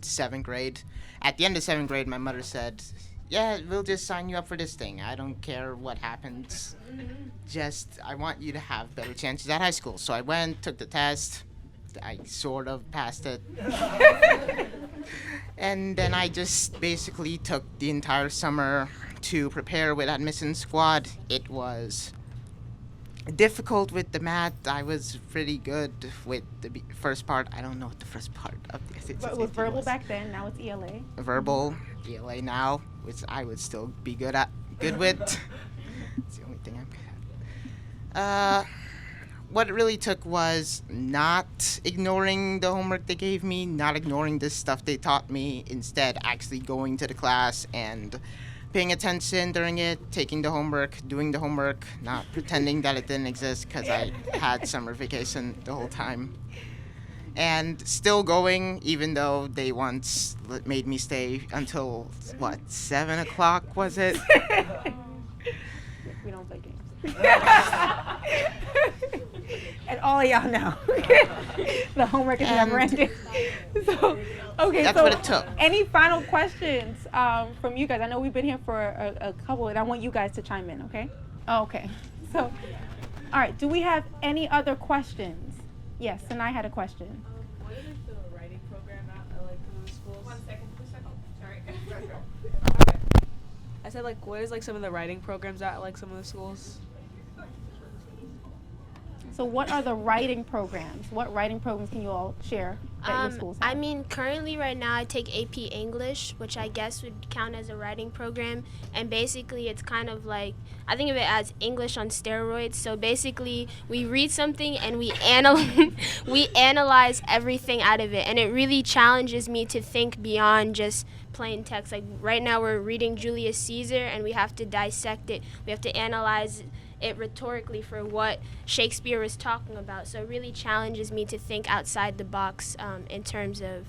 [SPEAKER 13] 7th grade. At the end of 7th grade, my mother said, yeah, we'll just sign you up for this thing. I don't care what happens. Just, I want you to have better chances at high school. So I went, took the test. I sort of passed it. And then I just basically took the entire summer to prepare with AdmissionSquad. It was difficult with the math. I was pretty good with the first part. I don't know what the first part of the SHSAT
[SPEAKER 1] But it was verbal back then, now it's ELA.
[SPEAKER 13] Verbal, ELA now, which I would still be good with. It's the only thing I'm good at. What it really took was not ignoring the homework they gave me, not ignoring the stuff they taught me, instead actually going to the class and paying attention during it, taking the homework, doing the homework, not pretending that it didn't exist because I had summer vacation the whole time. And still going, even though they once made me stay until, 7 o'clock was it?
[SPEAKER 1] We don't play games. And all of y'all know the homework is never ending. So, okay,
[SPEAKER 13] that's
[SPEAKER 1] so
[SPEAKER 13] what it took.
[SPEAKER 1] Any final questions from you guys? I know we've been here for a couple, and I want you guys to chime in, okay? Okay. So, all right, do we have any other questions? Yes, and I had a question.
[SPEAKER 14] What is the writing program at some of the schools? 1 second. Sorry.
[SPEAKER 9] Okay. I said, what is, some of the writing programs at, some of the schools?
[SPEAKER 1] So what are the writing programs? What writing programs can you all share that your schools have?
[SPEAKER 3] I mean, currently right now I take AP English, which I guess would count as a writing program. And basically it's kind of I think of it as English on steroids. So basically we read something and we analyze everything out of it. And it really challenges me to think beyond just plain text. Right now we're reading Julius Caesar and we have to dissect it. We have to analyze it rhetorically for what Shakespeare was talking about. So it really challenges me to think outside the box in terms of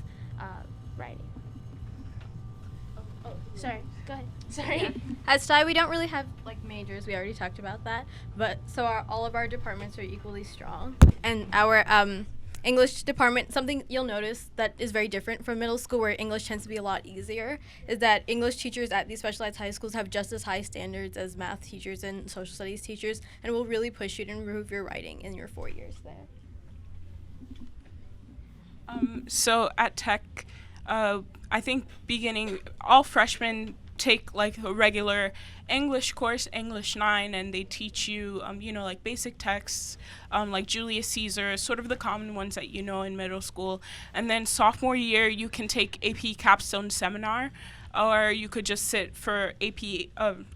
[SPEAKER 3] writing.
[SPEAKER 12] Sorry, go ahead. Sorry. At Stuy, we don't really have majors. We already talked about that. But so all of our departments are equally strong. And our English department, something you'll notice that is very different from middle school, where English tends to be a lot easier, is that English teachers at these specialized high schools have just as high standards as math teachers and social studies teachers, and will really push you to improve your writing in your 4 years there.
[SPEAKER 6] So at Tech, I think all freshmen take a regular English course, English 9, and they teach you, basic texts, like Julius Caesar, sort of the common ones that in middle school. And then sophomore year, you can take AP Capstone Seminar, or you could just sit for AP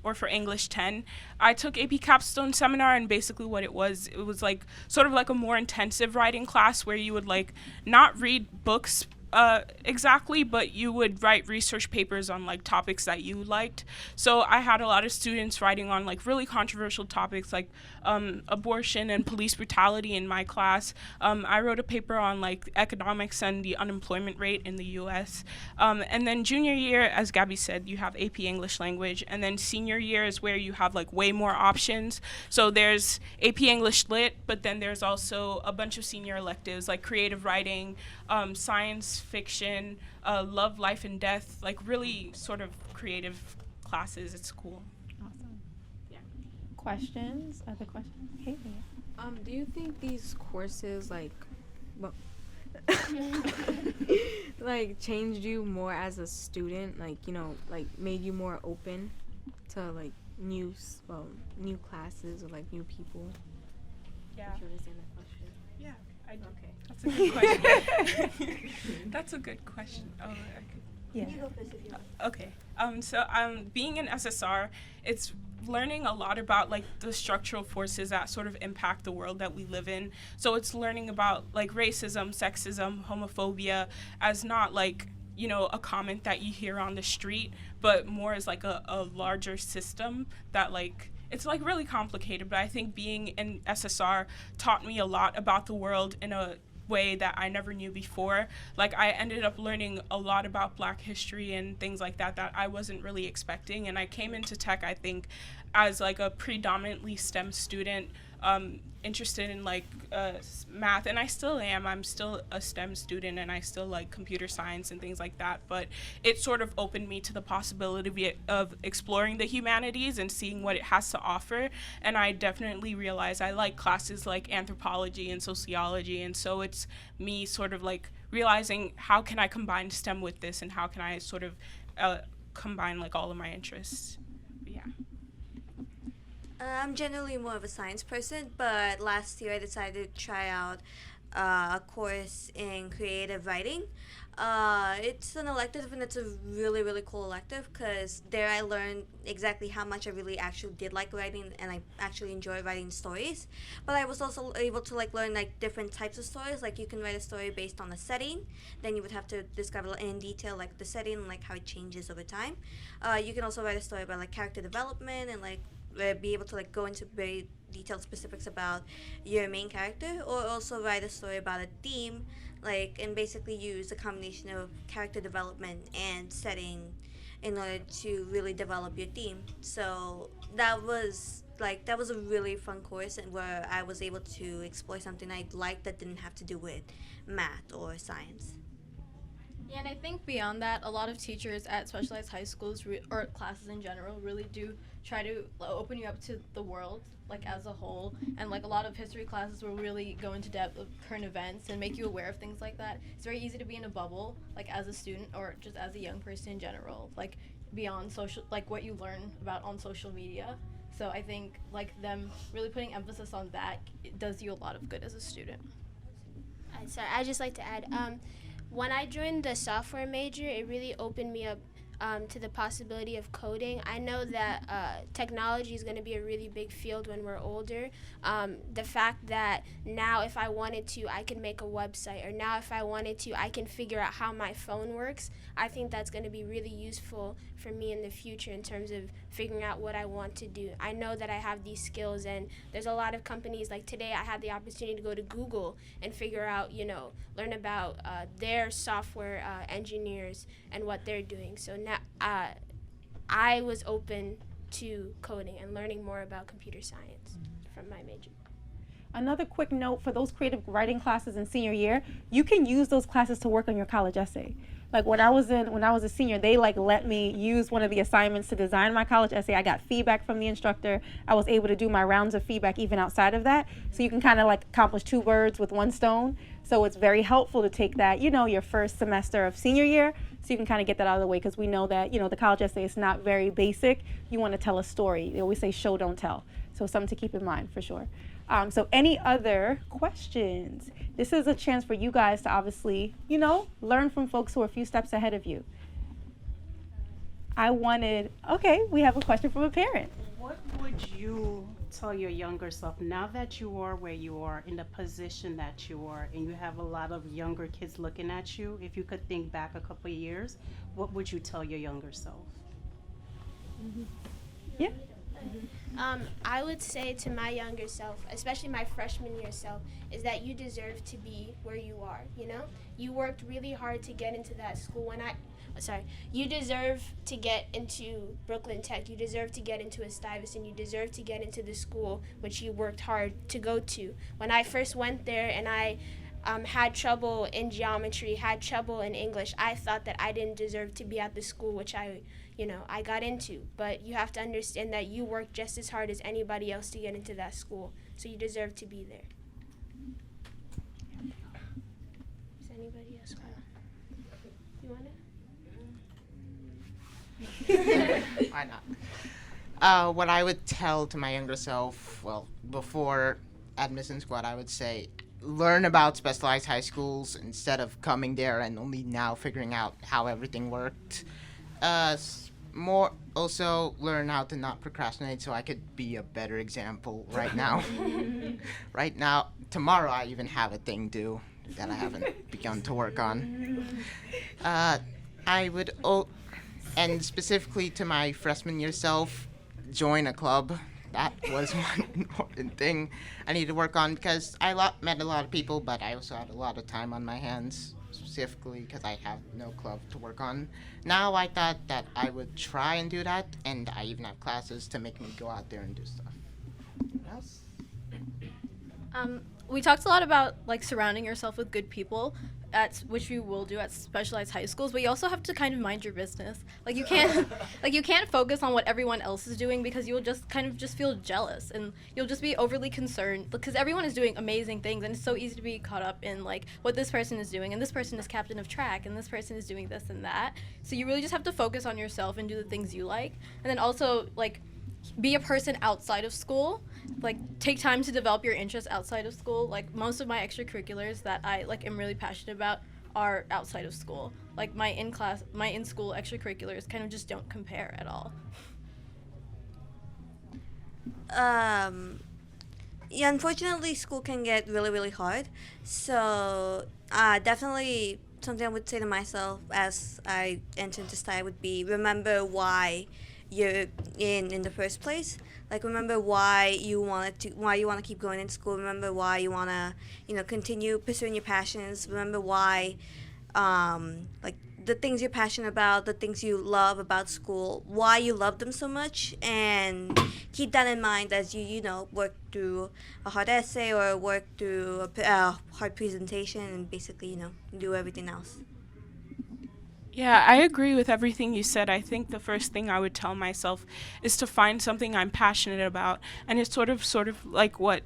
[SPEAKER 6] or for English 10. I took AP Capstone Seminar, and basically what it was sort of a more intensive writing class where you would not read books exactly, but you would write research papers on topics that you liked. So I had a lot of students writing on really controversial topics like abortion and police brutality in my class. I wrote a paper on economics and the unemployment rate in the US. And then junior year, as Gabby said, you have AP English language, and then senior year is where you have way more options. So there's AP English Lit, but then there's also a bunch of senior electives like creative writing, science fiction, love, life, and death, really sort of creative classes. It's cool.
[SPEAKER 1] Awesome. Yeah. Questions? Other questions? Hey,
[SPEAKER 15] do you think these courses changed you more as a student? Made you more open to new classes or new people?
[SPEAKER 6] Yeah.
[SPEAKER 15] If you understand that question.
[SPEAKER 6] Yeah.
[SPEAKER 15] Okay.
[SPEAKER 6] That's a good question. That's a good question. Oh, okay.
[SPEAKER 1] Yeah.
[SPEAKER 6] Okay. So being in SSR, it's learning a lot about the structural forces that sort of impact the world that we live in. So it's learning about racism, sexism, homophobia as not a comment that you hear on the street, but more as a larger system that it's really complicated. But I think being in SSR taught me a lot about the world in a way that I never knew before. I ended up learning a lot about Black history and things like that I wasn't really expecting. And I came into Tech, I think, as a predominantly STEM student, interested in like math, and I still am. I'm still a STEM student, and I still like computer science and things like that. But it sort of opened me to the possibility of exploring the humanities and seeing what it has to offer. And I definitely realized I like classes like anthropology and sociology, and so it's me sort of like realizing how can I combine STEM with this, and how can I sort of combine like all of my interests. But yeah.
[SPEAKER 11] I'm generally more of a science person, but last year I decided to try out a course in creative writing. It's an elective, and it's a really, really cool elective because there I learned exactly how much I really actually did like writing, and I actually enjoy writing stories. But I was also able to like learn like different types of stories. Like you can write a story based on a setting, then you would have to discover in detail like the setting and like how it changes over time. You can also write a story about like character development and like be able to like go into very detailed specifics about your main character, or also write a story about a theme, like, and basically use a combination of character development and setting in order to really develop your theme. So that was a really fun course, and where I was able to explore something I liked that didn't have to do with math or science.
[SPEAKER 12] Yeah, and I think beyond that, a lot of teachers at specialized high schools or classes in general really do try to open you up to the world, like as a whole. And like a lot of history classes will really go into depth of current events and make you aware of things like that. It's very easy to be in a bubble, like as a student or just as a young person in general, like beyond social, like what you learn about on social media. So I think like them really putting emphasis on that, it does you a lot of good as a student.
[SPEAKER 3] Sorry, I'd just like to add, when I joined the software major, it really opened me up to the possibility of coding. I know that technology is going to be a really big field when we're older. The fact that now if I wanted to, I can make a website, or now if I wanted to, I can figure out how my phone works. I think that's going to be really useful for me in the future in terms of figuring out what I want to do. I know that I have these skills, and there's a lot of companies, like today I had the opportunity to go to Google and figure out, learn about their software engineers and what they're doing. So now I was open to coding and learning more about computer science from my major.
[SPEAKER 1] Another quick note for those creative writing classes in senior year, you can use those classes to work on your college essay. Like when I was a senior, they like let me use one of the assignments to design my college essay. I got feedback from the instructor. I was able to do my rounds of feedback even outside of that. So you can kind of like accomplish two birds with one stone. So it's very helpful to take that, your first semester of senior year, so you can kind of get that out of the way, because we know that, the college essay is not very basic. You want to tell a story. They always say show, don't tell. So something to keep in mind for sure. So any other questions? This is a chance for you guys to obviously, learn from folks who are a few steps ahead of you. Okay, we have a question from a parent.
[SPEAKER 16] What would you tell your younger self now that you are where you are, in the position that you are, and you have a lot of younger kids looking at you? If you could think back a couple of years, what would you tell your younger self?
[SPEAKER 1] Yeah.
[SPEAKER 3] I would say to my younger self, especially my freshman year self, is that you deserve to be where you are, You worked really hard to get into that school. You deserve to get into Brooklyn Tech. You deserve to get into a Stuyvesant. You deserve to get into the school which you worked hard to go to. When I first went there and I had trouble in geometry, had trouble in English, I thought that I didn't deserve to be at the school which I got into. But you have to understand that you worked just as hard as anybody else to get into that school. So you deserve to be there. Does anybody else want to? You want to?
[SPEAKER 13] Why not? What I would tell to my younger self, before AdmissionSquad, I would say learn about specialized high schools instead of coming there and only now figuring out how everything worked. More also learn how to not procrastinate, so I could be a better example right now. Right now, tomorrow I even have a thing due that I haven't begun to work on. I would, and specifically to my freshman year self, join a club. That was one important thing I need to work on, because I met a lot of people, but I also had a lot of time on my hands, specifically because I have no club to work on. Now I thought that I would try and do that, and I even have classes to make me go out there and do stuff. What else?
[SPEAKER 12] We talked a lot about like surrounding yourself with good people, which you will do at specialized high schools, but you also have to kind of mind your business. Like you can't focus on what everyone else is doing, because you'll just kind of just feel jealous, and you'll just be overly concerned because everyone is doing amazing things, and it's so easy to be caught up in like what this person is doing, and this person is captain of track, and this person is doing this and that. So you really just have to focus on yourself and do the things you like, and then also like be a person outside of school. Like take time to develop your interests outside of school. Like most of my extracurriculars that I like am really passionate about are outside of school. Like my in-school extracurriculars kind of just don't compare at all.
[SPEAKER 11] Yeah, unfortunately, school can get really, really hard. So definitely something I would say to myself as I enter into STY would be remember why you're in the first place. Like remember why you want to keep going in school. Remember why you want to continue pursuing your passions. Remember why like the things you're passionate about, the things you love about school, why you love them so much, and keep that in mind as you work through a hard essay or work through a hard presentation, and basically do everything else.
[SPEAKER 6] Yeah, I agree with everything you said. I think the first thing I would tell myself is to find something I'm passionate about. And it's sort of like what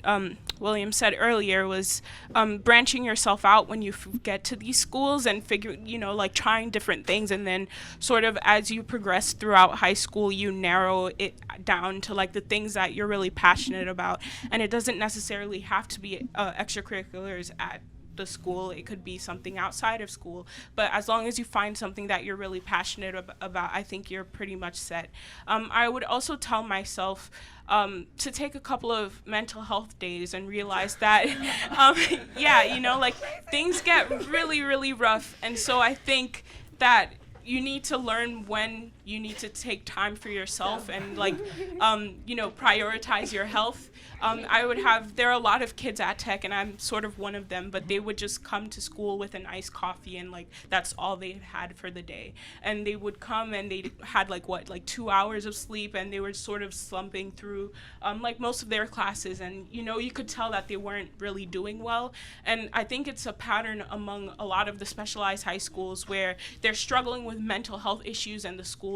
[SPEAKER 6] William said earlier was branching yourself out when you get to these schools and like trying different things. And then sort of as you progress throughout high school, you narrow it down to like the things that you're really passionate about. And it doesn't necessarily have to be extracurriculars at the school. It could be something outside of school, but as long as you find something that you're really passionate about, I think you're pretty much set. I would also tell myself to take a couple of mental health days and realize that like things get really, really rough, and so I think that you need to learn when you need to take time for yourself and like prioritize your health. There are a lot of kids at Tech, and I'm sort of one of them, but they would just come to school with an iced coffee, and like that's all they had for the day. And they would come and they had like 2 hours of sleep, and they were sort of slumping through like most of their classes, and you could tell that they weren't really doing well. And I think it's a pattern among a lot of the specialized high schools where they're struggling with mental health issues, and the school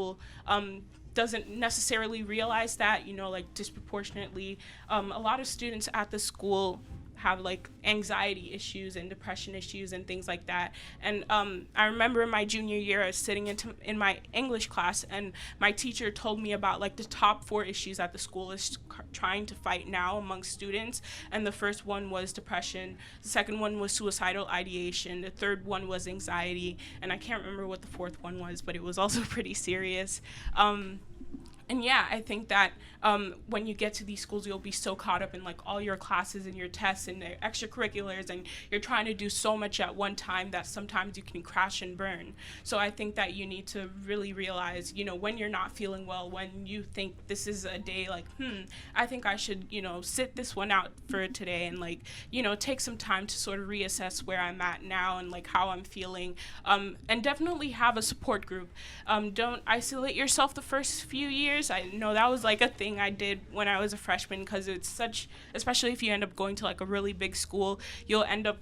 [SPEAKER 6] doesn't necessarily realize that, like disproportionately. A lot of students at the school have like anxiety issues and depression issues and things like that. And I remember in my junior year, I was sitting in my English class, and my teacher told me about like the top 4 issues that the school is trying to fight now among students. And the first one was depression, the second one was suicidal ideation, the third one was anxiety, and I can't remember what the fourth one was, but it was also pretty serious. And yeah, I think that when you get to these schools, you'll be so caught up in like all your classes and your tests and their extracurriculars, and you're trying to do so much at one time that sometimes you can crash and burn. So I think that you need to really realize, when you're not feeling well, when you think this is a day like, I think I should, sit this one out for today, and like, take some time to sort of reassess where I'm at now and like how I'm feeling, and definitely have a support group. Don't isolate yourself the first few years. I know that was like a thing I did when I was a freshman, because it's especially if you end up going to like a really big school, you'll end up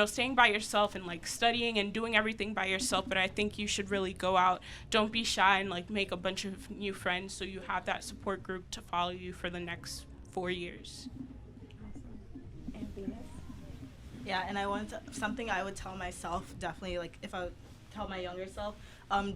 [SPEAKER 6] staying by yourself and like studying and doing everything by yourself. But I think you should really go out, don't be shy, and like make a bunch of new friends so you have that support group to follow you for the next 4 years.
[SPEAKER 5] Yeah, and something I would tell myself, definitely, like if I would tell my younger self,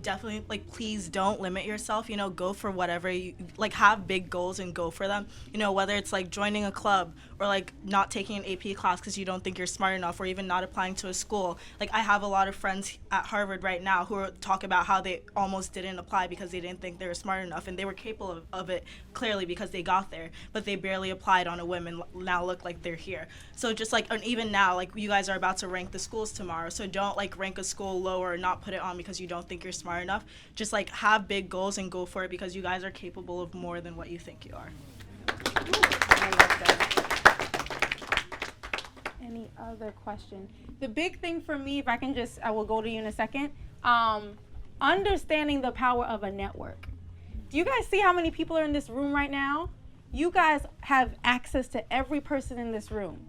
[SPEAKER 5] definitely, like, please don't limit yourself. Go for whatever you like. Have big goals and go for them. Whether it's like joining a club or like not taking an AP class because you don't think you're smart enough, or even not applying to a school. Like I have a lot of friends at Harvard right now who talk about how they almost didn't apply because they didn't think they were smart enough, and they were capable of it clearly because they got there, but they barely applied on a whim and now look like they're here. So just like, and even now, like you guys are about to rank the schools tomorrow, so don't like rank a school lower or not put it on because you don't think you're smart enough. Just like have big goals and go for it, because you guys are capable of more than what you think you are.
[SPEAKER 1] Any other question? The big thing for me, if I can just, I will go to you in a second, understanding the power of a network. Do you guys see how many people are in this room right now? You guys have access to every person in this room.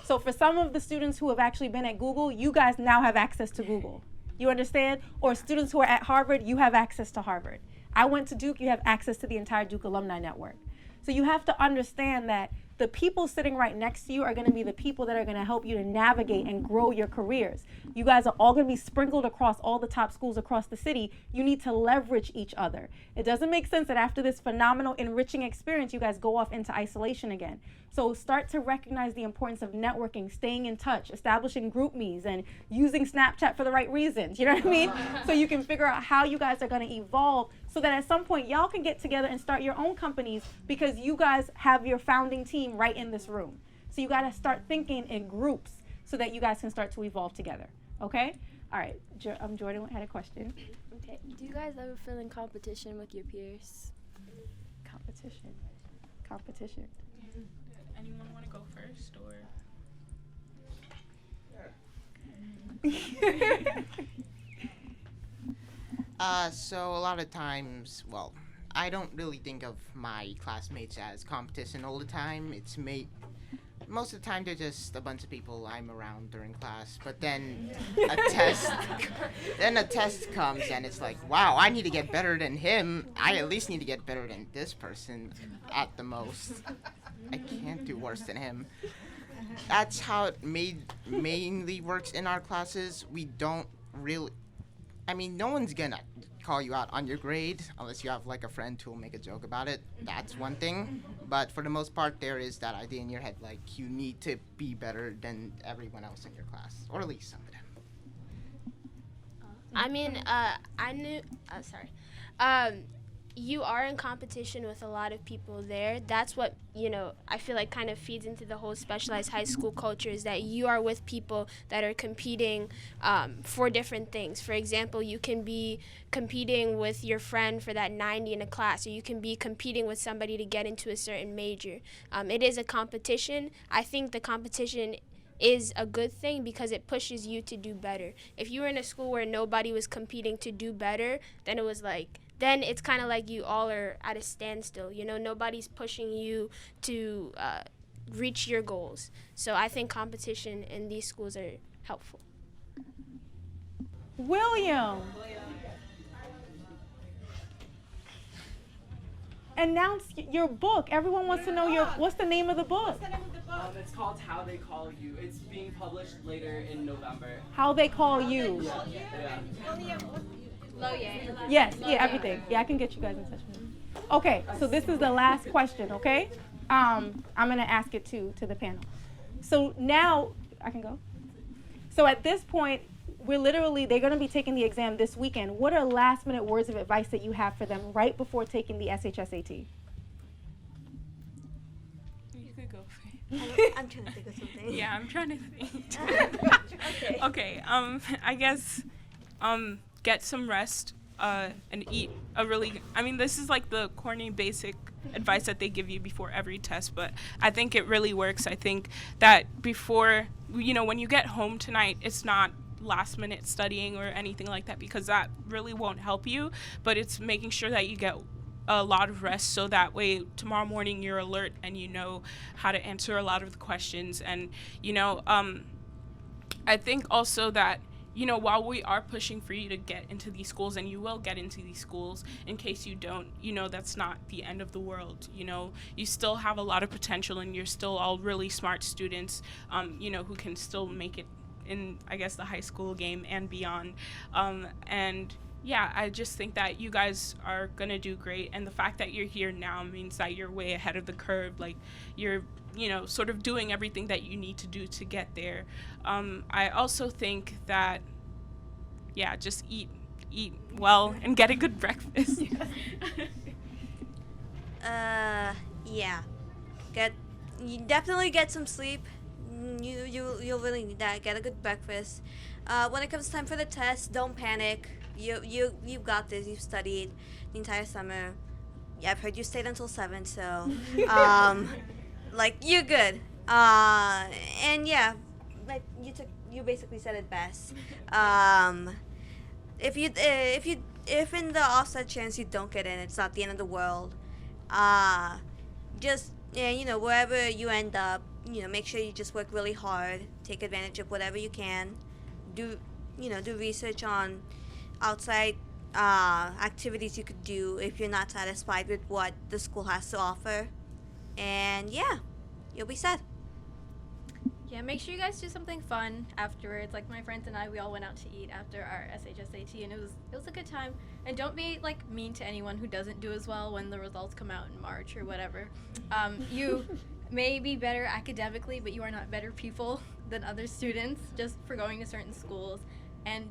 [SPEAKER 1] So for some of the students who have actually been at Google, you guys now have access to Google. You understand? Or students who are at Harvard, you have access to Harvard. I went to Duke, you have access to the entire Duke Alumni Network. So you have to understand that the people sitting right next to you are going to be the people that are going to help you to navigate and grow your careers. You guys are all going to be sprinkled across all the top schools across the city. You need to leverage each other. It doesn't make sense that after this phenomenal, enriching experience, you guys go off into isolation again. So start to recognize the importance of networking, staying in touch, establishing group me's, and using Snapchat for the right reasons. You know what I mean? So you can figure out how you guys are going to evolve so that at some point y'all can get together and start your own companies because you guys have your founding team right in this room. So you got to start thinking in groups so that you guys can start to evolve together. Okay? All right. Jordan had a question.
[SPEAKER 17] Okay. Do you guys ever feel in competition with your peers?
[SPEAKER 1] Competition.
[SPEAKER 6] Anyone want to go first, or?
[SPEAKER 13] So a lot of times, well, I don't really think of my classmates as competition all the time. Most of the time they're just a bunch of people I'm around during class. But then a test comes and it's like, wow, I need to get better than him. I at least need to get better than this person at the most. I can't do worse than him. That's how it mainly works in our classes. We don't really, no one's gonna call you out on your grade unless you have like a friend who will make a joke about it. That's one thing. But for the most part, there is that idea in your head, like you need to be better than everyone else in your class, or at least some of them.
[SPEAKER 3] You are in competition with a lot of people there. That's what, I feel like kind of feeds into the whole specialized high school culture, is that you are with people that are competing for different things. For example, you can be competing with your friend for that 90 in a class, or you can be competing with somebody to get into a certain major. It is a competition. I think the competition is a good thing because it pushes you to do better. If you were in a school where nobody was competing to do better, then it's kind of like you all are at a standstill. Nobody's pushing you to reach your goals. So I think competition in these schools are helpful.
[SPEAKER 1] William. Announce your book. Everyone wants to know what's the name of the book?
[SPEAKER 4] It's called How They Call You. It's being published later in November.
[SPEAKER 1] How They Call You.
[SPEAKER 4] Yeah.
[SPEAKER 12] Laurier.
[SPEAKER 1] Yes, everything. Yeah, I can get you guys in touch with me. Okay, so this is the last question, okay? I'm going to ask it to the panel. So now, I can go? So at this point, they're going to be taking the exam this weekend. What are last minute words of advice that you have for them right before taking the SHSAT?
[SPEAKER 6] You could go for
[SPEAKER 11] I'm trying to think of something.
[SPEAKER 6] Yeah, I'm trying to think. Okay, I guess, get some rest, and eat this is like the corny basic advice that they give you before every test, but I think it really works. I think that before, when you get home tonight, it's not last minute studying or anything like that, because that really won't help you, but it's making sure that you get a lot of rest, so that way tomorrow morning you're alert and you know how to answer a lot of the questions. And I think also that while we are pushing for you to get into these schools, and you will get into these schools, in case you don't, that's not the end of the world. You still have a lot of potential, and you're still all really smart students, who can still make it in, I guess, the high school game and beyond. And yeah, I just think that you guys are going to do great. And the fact that you're here now means that you're way ahead of the curve. Like, you're, sort of doing everything that you need to do to get there. I also think that, yeah, just eat well and get a good breakfast.
[SPEAKER 11] Yeah. You definitely get some sleep. You'll really need that. Get a good breakfast. When it comes time for the test, don't panic. You've got this. You've studied the entire summer. Yeah, I've heard you stayed until 7, so you're good. And yeah, like you basically said it best. If in the offset chance you don't get in, it's not the end of the world. Just wherever you end up, make sure you just work really hard, take advantage of whatever you can, do research on outside activities you could do if you're not satisfied with what the school has to offer, and yeah, you'll be set.
[SPEAKER 12] Yeah, make sure you guys do something fun afterwards. Like my friends and I, we all went out to eat after our SHSAT, and it was a good time. And don't be like mean to anyone who doesn't do as well when the results come out in March or whatever. You may be better academically, but you are not better people than other students just for going to certain schools. And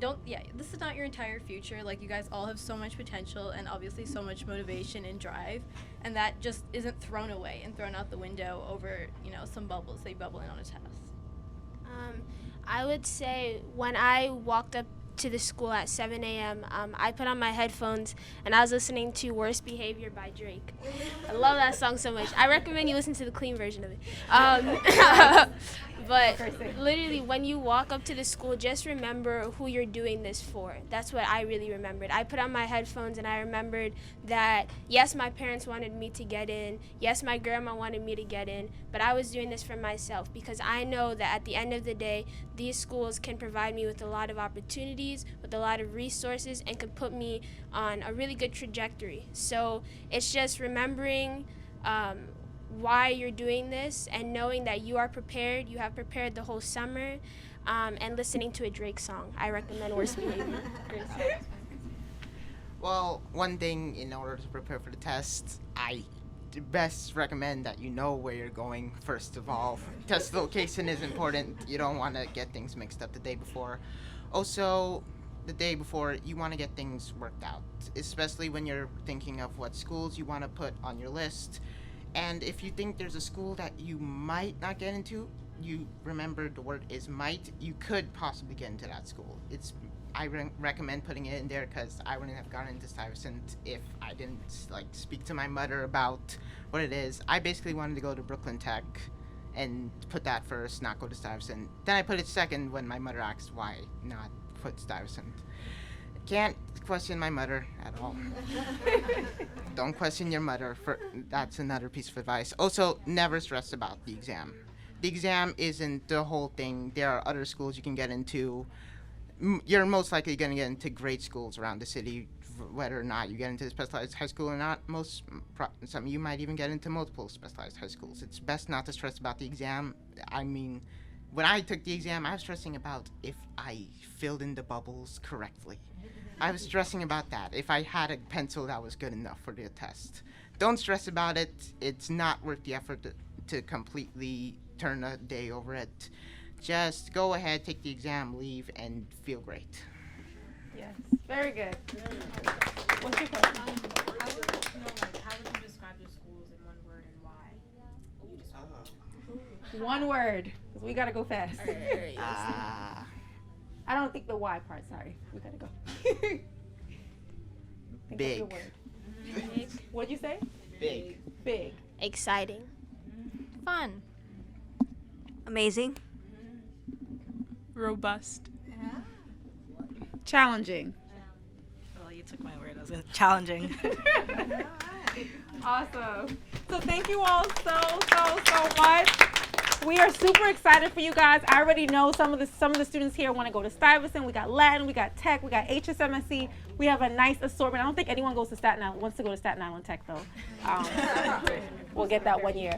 [SPEAKER 12] this is not your entire future. Like, you guys all have so much potential and obviously so much motivation and drive, and that just isn't thrown away and thrown out the window over, some bubbles they bubble in on a test.
[SPEAKER 3] I would say when I walked up to the school at 7 a.m., I put on my headphones and I was listening to Worst Behavior by Drake. I love that song so much. I recommend you listen to the clean version of it. But literally, when you walk up to the school, just remember who you're doing this for. That's what I really remembered. I put on my headphones and I remembered that, yes, my parents wanted me to get in. Yes, my grandma wanted me to get in. But I was doing this for myself because I know that at the end of the day, these schools can provide me with a lot of opportunities, with a lot of resources, and can put me on a really good trajectory. So it's just remembering why you're doing this and knowing that you are prepared. You have prepared the whole summer, and listening to a Drake song. I recommend Worst Behavior.
[SPEAKER 13] Well, one thing in order to prepare for the test, I best recommend that you know where you're going first of all. Test location is important. You don't want to get things mixed up the day before. Also, the day before, you want to get things worked out, especially when you're thinking of what schools you want to put on your list. And if you think there's a school that you might not get into, you remember the word is might, you could possibly get into that school. I recommend putting it in there because I wouldn't have gotten into Stuyvesant if I didn't speak to my mother about what it is. I basically wanted to go to Brooklyn Tech and put that first, not go to Stuyvesant. Then I put it second when my mother asked why not put Stuyvesant. Can't question my mother at all. Don't question your mother. That's another piece of advice. Also, never stress about the exam. The exam isn't the whole thing. There are other schools you can get into. You're most likely going to get into great schools around the city, whether or not you get into a specialized high school or not. Some of you might even get into multiple specialized high schools. It's best not to stress about the exam. I mean, when I took the exam, I was stressing about if I filled in the bubbles correctly. I was stressing about that. If I had a pencil that was good enough for the test. Don't stress about it. It's not worth the effort to completely turn a day over it. Just go ahead, take the exam, leave, and feel great.
[SPEAKER 1] Yes, very good. What's your question?
[SPEAKER 15] How would you describe your schools in one word and why?
[SPEAKER 1] One word, because we got to go fast.
[SPEAKER 15] All right.
[SPEAKER 1] I don't think the why part, sorry. We got to go.
[SPEAKER 13] Big.
[SPEAKER 3] Big.
[SPEAKER 1] What'd you say?
[SPEAKER 13] Big.
[SPEAKER 1] Big.
[SPEAKER 3] Exciting.
[SPEAKER 12] Fun.
[SPEAKER 11] Amazing.
[SPEAKER 6] Robust.
[SPEAKER 5] Challenging. Oh, you took my word. I was gonna challenging.
[SPEAKER 1] Awesome. So thank you all so much. We are super excited for you guys. I already know some of the students here want to go to Stuyvesant. We got Latin, we got Tech, we got HSMSE. We have a nice assortment. I don't think anyone wants to go to Staten Island Tech though. We'll get that one year.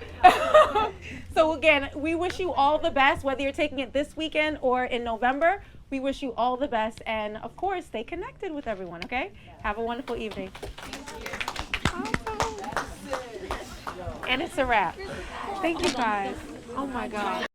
[SPEAKER 1] So again, we wish you all the best, whether you're taking it this weekend or in November. We wish you all the best, and of course, stay connected with everyone. Okay? Have a wonderful evening. Awesome. And it's a wrap. Thank you guys. Oh my God.